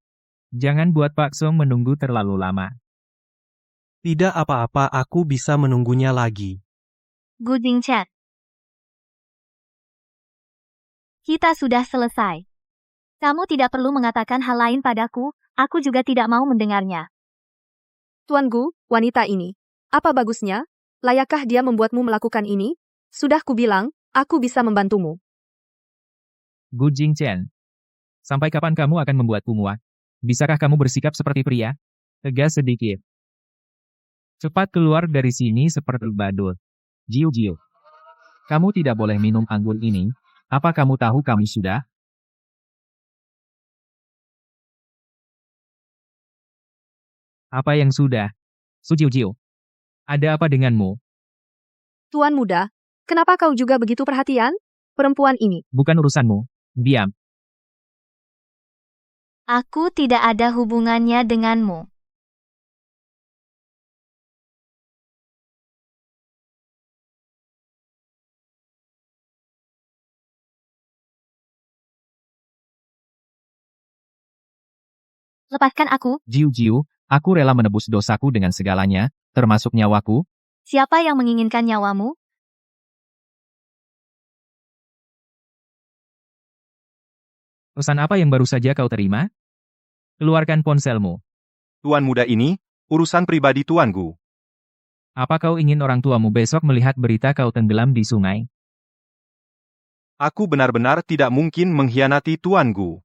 Jangan buat Pak Song menunggu terlalu lama. Tidak apa-apa, aku bisa menunggunya lagi. Gu Jinchen. Kita sudah selesai. Kamu tidak perlu mengatakan hal lain padaku, aku juga tidak mau mendengarnya. Tuan Gu, wanita ini. Apa bagusnya? Layakkah dia membuatmu melakukan ini? Sudah kubilang, aku bisa membantumu. Gu Jinchen. Sampai kapan kamu akan membuatku muak? Bisakah kamu bersikap seperti pria? Tegas sedikit. Cepat keluar dari sini seperti badut. Jiu, kamu tidak boleh minum anggur ini. Apa kamu tahu kamu sudah? Apa yang sudah? Jiu, ada apa denganmu? Tuan muda, kenapa kau juga begitu perhatian? Perempuan ini. Bukan urusanmu. Diam. Aku tidak ada hubungannya denganmu. Lepaskan aku. Jiu, aku rela menebus dosaku dengan segalanya, termasuk nyawaku. Siapa yang menginginkan nyawamu? Pesan apa yang baru saja kau terima? Keluarkan ponselmu. Tuan muda ini, urusan pribadi Tuan Gu. Apa kau ingin orang tuamu besok melihat berita kau tenggelam di sungai? Aku benar-benar tidak mungkin mengkhianati Tuan Gu.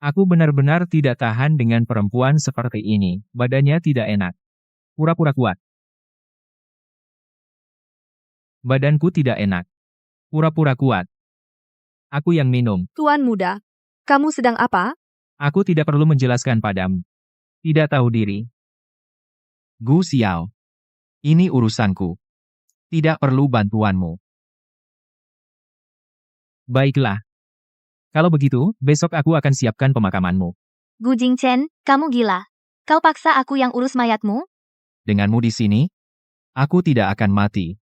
Aku benar-benar tidak tahan dengan perempuan seperti ini. Badannya tidak enak. Pura-pura kuat. Badanku tidak enak. Pura-pura kuat. Aku yang minum. Tuan muda, kamu sedang apa? Aku tidak perlu menjelaskan padamu. Tidak tahu diri. Gu Xiao. Ini urusanku. Tidak perlu bantuanmu. Baiklah. Kalau begitu, besok aku akan siapkan pemakamanmu. Gu Jingchen, kamu gila. Kau paksa aku yang urus mayatmu? Denganmu di sini, aku tidak akan mati.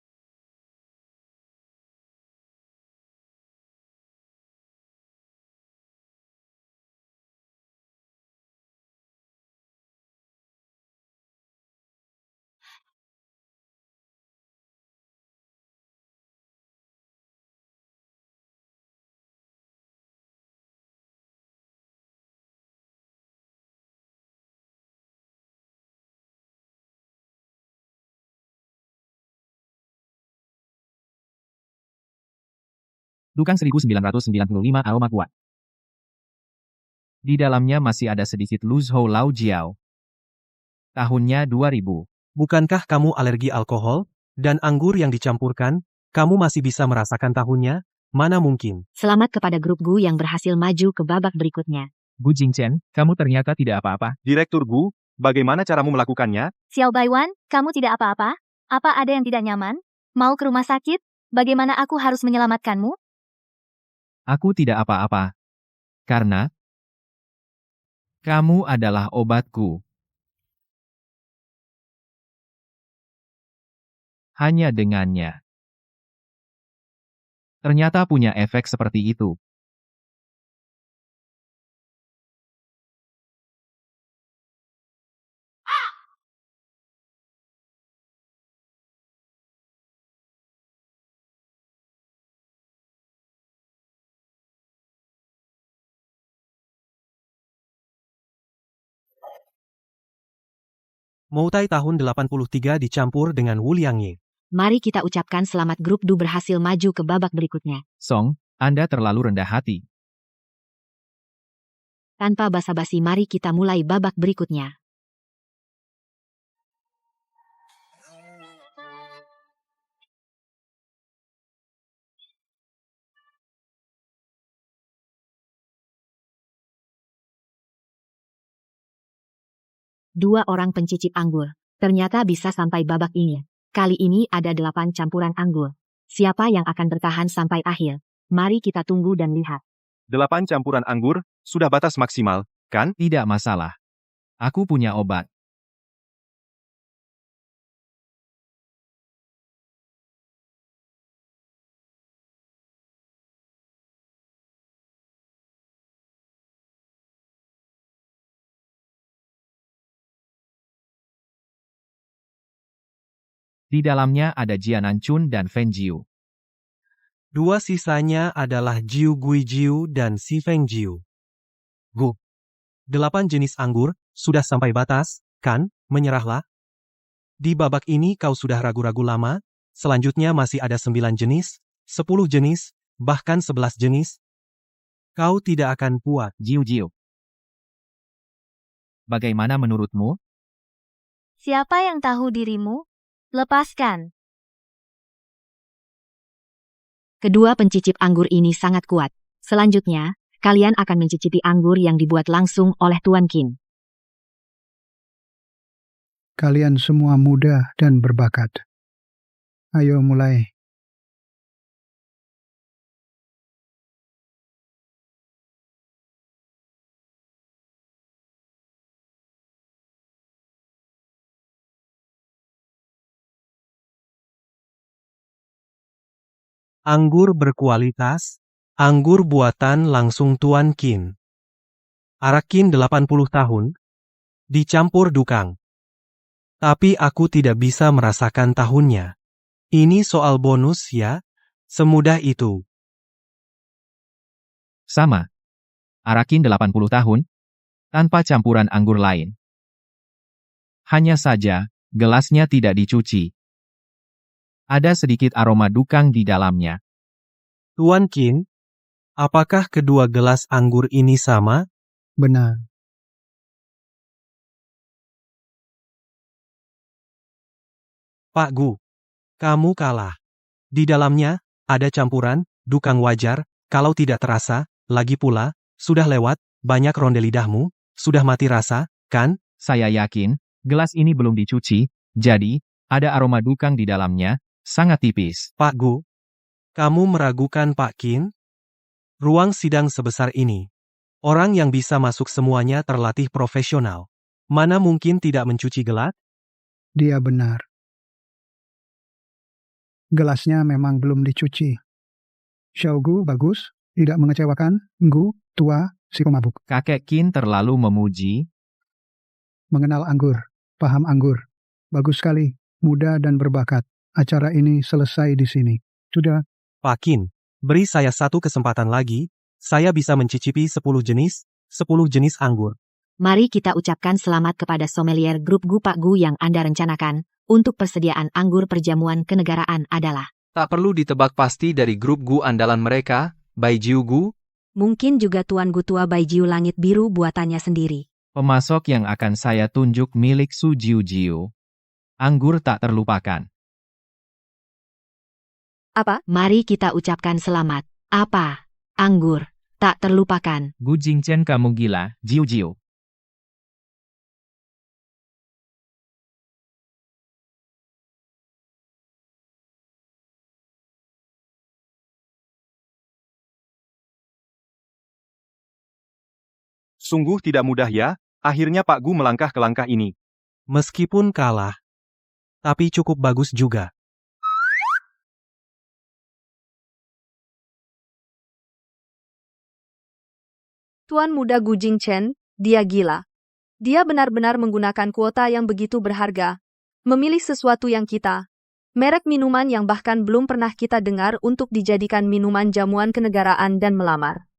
Dukang 1995 aroma kuat. Di dalamnya masih ada sedikit Luzhou Lao Jiao. Tahunnya 2000. Bukankah kamu alergi alkohol? Dan anggur yang dicampurkan? Kamu masih bisa merasakan tahunnya? Mana mungkin. Selamat kepada grup Gu yang berhasil maju ke babak berikutnya. Gu Jingchen, kamu ternyata tidak apa-apa. Direktur Gu, bagaimana caramu melakukannya? Xiao Baiwan, kamu tidak apa-apa? Apa ada yang tidak nyaman? Mau ke rumah sakit? Bagaimana aku harus menyelamatkanmu? Aku tidak apa-apa. Karena kamu adalah obatku. Hanya dengannya. Ternyata punya efek seperti itu. Moutai tahun 83 dicampur dengan Wu Liangye. Mari kita ucapkan selamat grup Du berhasil maju ke babak berikutnya. Song, Anda terlalu rendah hati. Tanpa basa-basi mari kita mulai babak berikutnya. Dua orang pencicip anggur. Ternyata bisa sampai babak ini. Kali ini ada 8 campuran anggur. Siapa yang akan bertahan sampai akhir? Mari kita tunggu dan lihat. 8 campuran anggur, sudah batas maksimal, kan? Tidak masalah. Aku punya obat. Di dalamnya ada Jianan Chun dan Feng Jiu. Dua sisanya adalah Jiu Gui Jiu dan Si Feng Jiu. Gu. 8 jenis anggur, sudah sampai batas, kan? Menyerahlah. Di babak ini kau sudah ragu-ragu lama, selanjutnya masih ada 9 jenis, 10 jenis, bahkan 11 jenis. Kau tidak akan puas. Jiu Jiu. Bagaimana menurutmu? Siapa yang tahu dirimu? Lepaskan. Kedua pencicip anggur ini sangat kuat. Selanjutnya, kalian akan mencicipi anggur yang dibuat langsung oleh Tuan Qin. Kalian semua muda dan berbakat. Ayo mulai. Anggur berkualitas, anggur buatan langsung Tuan Qin. Arak Qin 80 tahun, dicampur Dukang. Tapi aku tidak bisa merasakan tahunnya. Ini soal bonus ya? Semudah itu. Sama. Arakin 80 tahun, tanpa campuran anggur lain. Hanya saja, gelasnya tidak dicuci. Ada sedikit aroma dukang di dalamnya. Tuan Qin, apakah kedua gelas anggur ini sama? Benar. Pak Gu, kamu kalah. Di dalamnya, ada campuran, dukang wajar, kalau tidak terasa, lagi pula, sudah lewat, banyak ronde lidahmu, sudah mati rasa, kan? Saya yakin, gelas ini belum dicuci, jadi, ada aroma dukang di dalamnya, sangat tipis. Pak Gu, kamu meragukan Pak Qin? Ruang sidang sebesar ini. Orang yang bisa masuk semuanya terlatih profesional. Mana mungkin tidak mencuci gelas? Dia benar. Gelasnya memang belum dicuci. Xiaogu bagus, tidak mengecewakan. Gu, tua, si pemabuk. Kakek Qin terlalu memuji. Mengenal anggur, paham anggur. Bagus sekali, muda dan berbakat. Acara ini selesai di sini. Sudah. Pak Qin, beri saya satu kesempatan lagi, saya bisa mencicipi 10 jenis anggur. Mari kita ucapkan selamat kepada sommelier grup Gu Pak Gu yang Anda rencanakan, untuk persediaan anggur perjamuan kenegaraan adalah. Tak perlu ditebak pasti dari grup Gu andalan mereka, Baijiu Gu. Mungkin juga Tuan Gu tua Baijiu langit biru buatannya sendiri. Pemasok yang akan saya tunjuk milik Su Jiu Jiu. Anggur tak terlupakan. Apa? Mari kita ucapkan selamat. Apa? Anggur. Tak terlupakan. Gu Jingchen kamu gila, Jiu Jiu. Sungguh tidak mudah ya, akhirnya Pak Gu melangkah ke langkah ini. Meskipun kalah, tapi cukup bagus juga. Tuan muda Gu Jingchen, dia gila. Dia benar-benar menggunakan kuota yang begitu berharga. Memilih sesuatu yang kita. Merek minuman yang bahkan belum pernah kita dengar untuk dijadikan minuman jamuan kenegaraan dan melamar.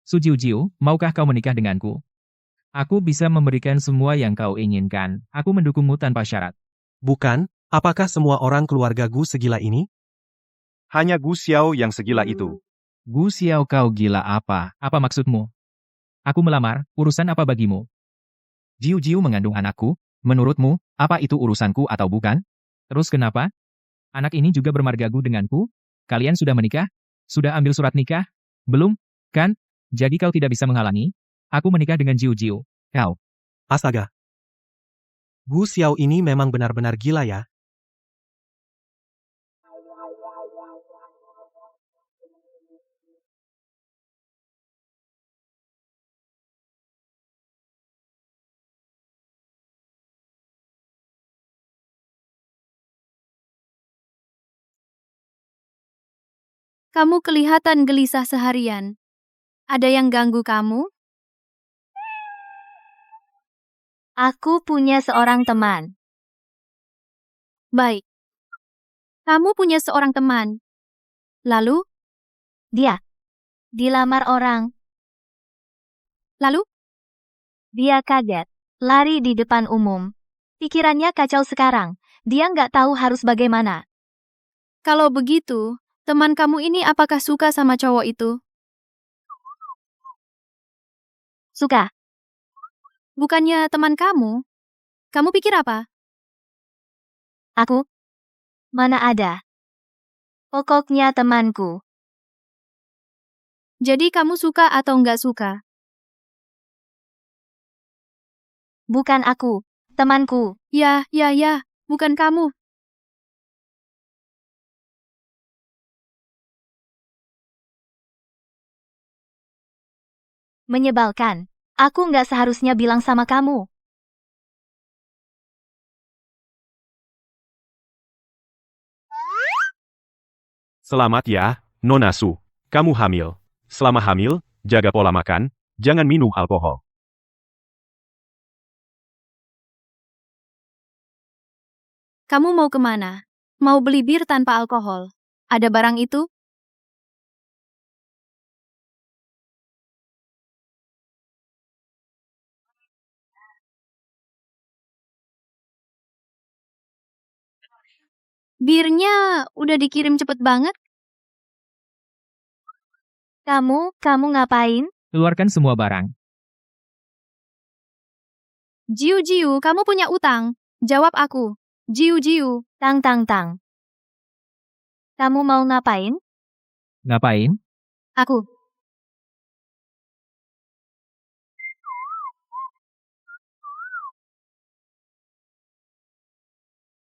Su Jiu Jiu, maukah kau menikah denganku? Aku bisa memberikan semua yang kau inginkan. Aku mendukungmu tanpa syarat. Bukan, apakah semua orang keluarga Gu segila ini? Hanya Gu Xiao yang segila itu. Gu Xiao kau gila apa? Apa maksudmu? Aku melamar, urusan apa bagimu? Jiu Jiu mengandung anakku, menurutmu, apa itu urusanku atau bukan? Terus kenapa? Anak ini juga bermarga Gu denganku? Kalian sudah menikah? Sudah ambil surat nikah? Belum, kan? Jadi kau tidak bisa menghalangi? Aku menikah dengan Jiu Jiu. Kau. Astaga. Gu Xiao ini memang benar-benar gila ya. Kamu kelihatan gelisah seharian. Ada yang ganggu kamu? Aku punya seorang teman. Baik. Kamu punya seorang teman. Lalu? Dia dilamar orang. Lalu? Dia kaget, lari di depan umum. Pikirannya kacau sekarang. Dia nggak tahu harus bagaimana. Kalau begitu, teman kamu ini apakah suka sama cowok itu? Suka. Bukannya teman kamu? Kamu pikir apa? Aku? Mana ada. Pokoknya temanku. Jadi kamu suka atau nggak suka? Bukan aku, temanku. Ya, bukan kamu. Menyebalkan. Aku nggak seharusnya bilang sama kamu. Selamat ya, Nona Su. Kamu hamil. Selama hamil, jaga pola makan, jangan minum alkohol. Kamu mau kemana? Mau beli bir tanpa alkohol? Ada barang itu? Birnya udah dikirim cepet banget. Kamu ngapain? Keluarkan semua barang. Jiu, kamu punya utang. Jawab aku. Jiu. Tang. Kamu mau ngapain? Ngapain? Aku.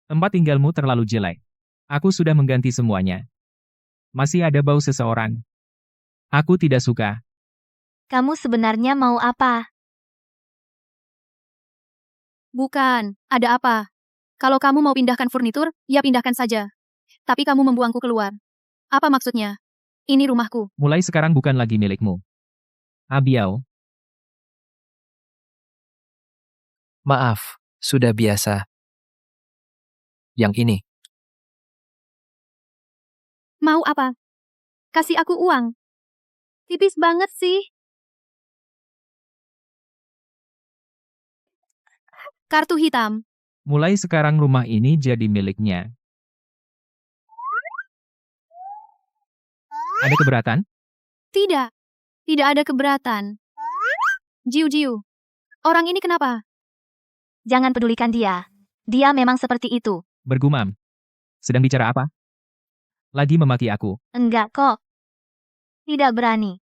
Tempat tinggalmu terlalu jelek. Aku sudah mengganti semuanya. Masih ada bau seseorang. Aku tidak suka. Kamu sebenarnya mau apa? Bukan, ada apa? Kalau kamu mau pindahkan furnitur, ya pindahkan saja. Tapi kamu membuangku keluar. Apa maksudnya? Ini rumahku. Mulai sekarang bukan lagi milikmu. Abiao. Maaf, sudah biasa. Yang ini. Mau apa? Kasih aku uang. Tipis banget sih. Kartu hitam. Mulai sekarang rumah ini jadi miliknya. Ada keberatan? Tidak. Tidak ada keberatan. Jiu. Orang ini kenapa? Jangan pedulikan dia. Dia memang seperti itu. Bergumam. Sedang bicara apa? Lagi memaki aku. Enggak kok. Tidak berani.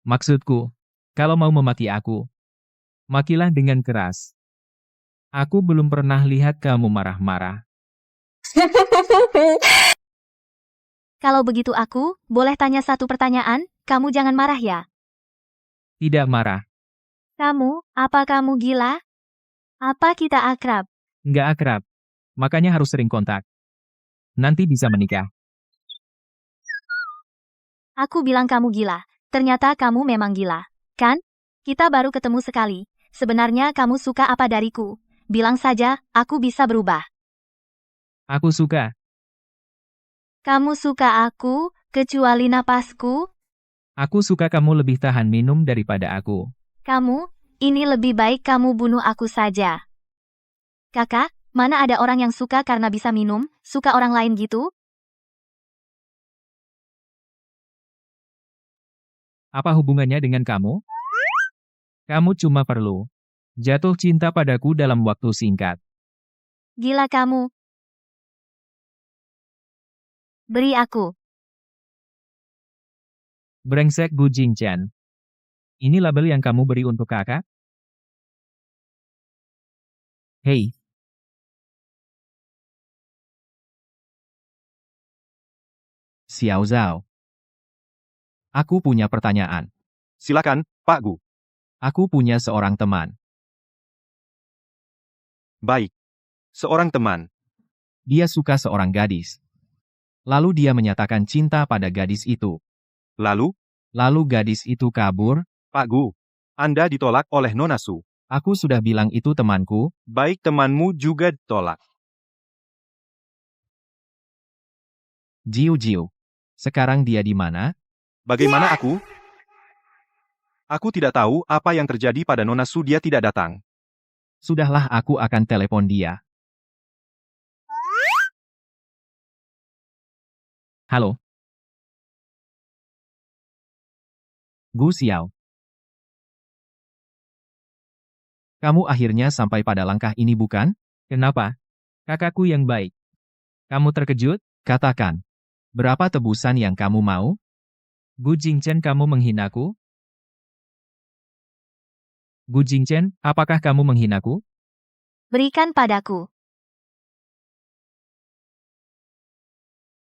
Maksudku, kalau mau memaki aku, makilah dengan keras. Aku belum pernah lihat kamu marah-marah. Kalau begitu aku, boleh tanya satu pertanyaan? Kamu jangan marah ya. Tidak marah. Apa kamu gila? Apa kita akrab? Nggak akrab. Makanya harus sering kontak. Nanti bisa menikah. Aku bilang kamu gila. Ternyata kamu memang gila. Kan? Kita baru ketemu sekali. Sebenarnya kamu suka apa dariku? Bilang saja, aku bisa berubah. Aku suka. Kamu suka aku, kecuali napasku? Aku suka kamu lebih tahan minum daripada aku. Kamu, ini lebih baik kamu bunuh aku saja. Kakak, mana ada orang yang suka karena bisa minum, suka orang lain gitu? Apa hubungannya dengan kamu? Kamu cuma perlu jatuh cinta padaku dalam waktu singkat. Gila kamu. Beri aku. Brengsek Gu Jingchen. Ini label yang kamu beri untuk kakak? Hei. Xiao Zhao. Aku punya pertanyaan. Silakan, Pak Gu. Aku punya seorang teman. Baik. Seorang teman. Dia suka seorang gadis. Lalu dia menyatakan cinta pada gadis itu. Lalu Gadis itu kabur. Pak Gu, Anda ditolak oleh Nona Su. Aku sudah bilang itu temanku. Baik, temanmu juga ditolak. Jiu. Sekarang dia di mana? Bagaimana aku? Aku tidak tahu apa yang terjadi pada Nona Su, dia tidak datang. Sudahlah, aku akan telepon dia. Halo. Gu Xiao. Kamu akhirnya sampai pada langkah ini, bukan? Kenapa? Kakakku yang baik. Kamu terkejut? Katakan. Berapa tebusan yang kamu mau? Gu Jingchen, kamu menghinaku? Gu Jingchen, apakah kamu menghinaku? Berikan padaku.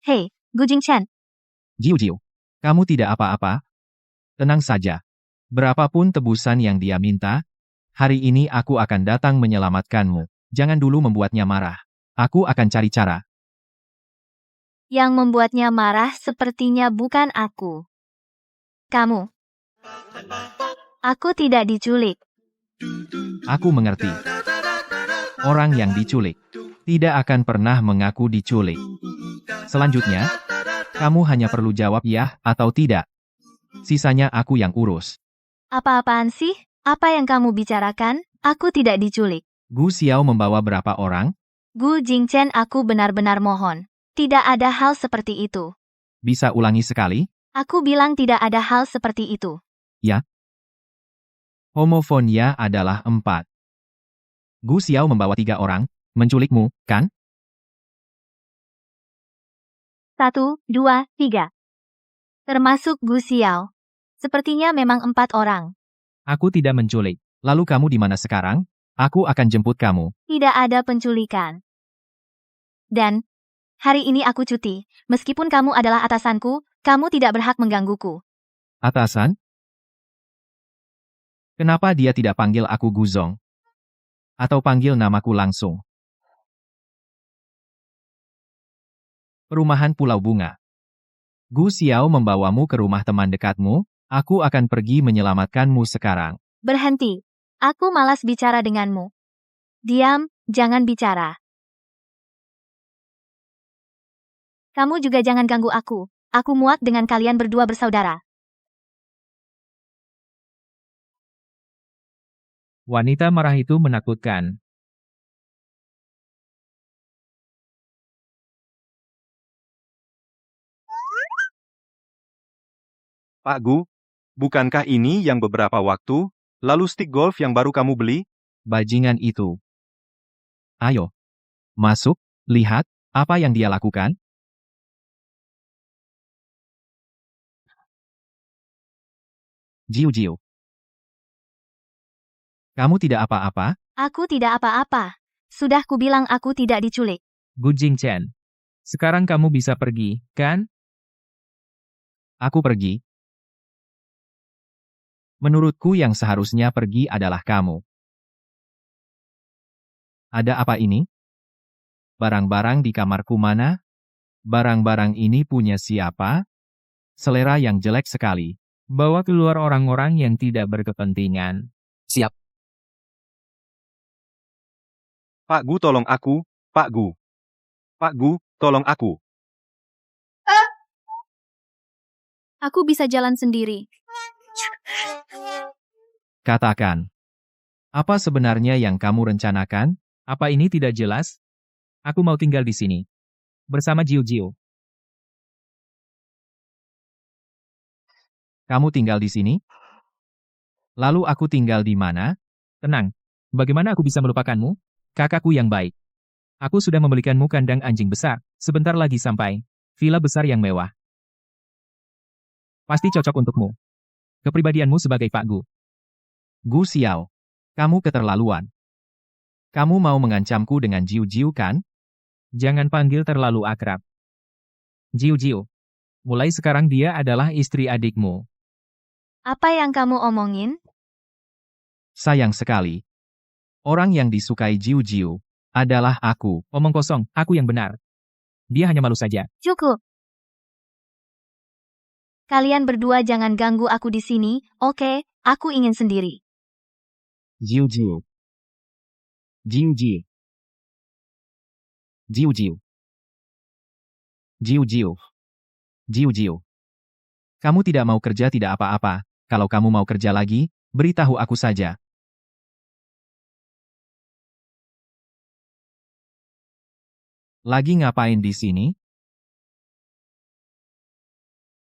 Hei, Gu Jingchen. Jiu. Kamu tidak apa-apa? Tenang saja. Berapapun tebusan yang dia minta, hari ini aku akan datang menyelamatkanmu. Jangan dulu membuatnya marah. Aku akan cari cara. Yang membuatnya marah sepertinya bukan aku. Kamu. Aku tidak diculik. Aku mengerti. Orang yang diculik tidak akan pernah mengaku diculik. Selanjutnya, kamu hanya perlu jawab ya atau tidak. Sisanya aku yang urus. Apa-apaan sih? Apa yang kamu bicarakan? Aku tidak diculik. Gu Xiao membawa berapa orang? Gu Jingchen, aku benar-benar mohon. Tidak ada hal seperti itu. Bisa ulangi sekali? Aku bilang tidak ada hal seperti itu. Ya. Homofonia adalah 4. Gu Xiao membawa 3 orang, menculikmu, kan? 1, 2, 3. Termasuk Gu Xiao. Sepertinya memang 4 orang. Aku tidak menculik. Lalu kamu di mana sekarang? Aku akan jemput kamu. Tidak ada penculikan. Dan, hari ini aku cuti. Meskipun kamu adalah atasanku, kamu tidak berhak menggangguku. Atasan? Kenapa dia tidak panggil aku Guzong? Atau panggil namaku langsung? Perumahan Pulau Bunga. Gu Xiao membawamu ke rumah teman dekatmu, aku akan pergi menyelamatkanmu sekarang. Berhenti. Aku malas bicara denganmu. Diam, jangan bicara. Kamu juga jangan ganggu aku. Aku muak dengan kalian berdua bersaudara. Wanita marah itu menakutkan. Pak Gu, bukankah ini yang beberapa waktu lalu stick golf yang baru kamu beli? Bajingan itu. Ayo. Masuk, lihat, apa yang dia lakukan? Jiu-jiu. Kamu tidak apa-apa? Aku tidak apa-apa. Sudah kubilang aku tidak diculik. Gu Jingchen. Sekarang kamu bisa pergi, kan? Aku pergi. Menurutku yang seharusnya pergi adalah kamu. Ada apa ini? Barang-barang di kamarku mana? Barang-barang ini punya siapa? Selera yang jelek sekali. Bawa keluar orang-orang yang tidak berkepentingan. Siap. Pak Gu, tolong aku, Pak Gu. Pak Gu, tolong aku. Aku bisa jalan sendiri. Katakan. Apa sebenarnya yang kamu rencanakan? Apa ini tidak jelas? Aku mau tinggal di sini. Bersama Jiu-Jiu. Kamu tinggal di sini? Lalu aku tinggal di mana? Tenang. Bagaimana aku bisa melupakanmu? Kakakku yang baik. Aku sudah membelikanmu kandang anjing besar. Sebentar lagi sampai. Villa besar yang mewah. Pasti cocok untukmu. Kepribadianmu sebagai Pak Gu. Gu Xiao. Kamu keterlaluan. Kamu mau mengancamku dengan Jiu-Jiu kan? Jangan panggil terlalu akrab. Jiu-Jiu. Mulai sekarang dia adalah istri adikmu. Apa yang kamu omongin? Sayang sekali. Orang yang disukai Jiu-Jiu adalah aku. Omong kosong, aku yang benar. Dia hanya malu saja. Cukup. Kalian berdua jangan ganggu aku di sini, oke? Aku ingin sendiri. Jiu-Jiu. Jiu-Jiu. Jiu-Jiu. Jiu-Jiu. Jiu-Jiu. Kamu tidak mau kerja tidak apa-apa. Kalau kamu mau kerja lagi, beritahu aku saja. Lagi ngapain di sini?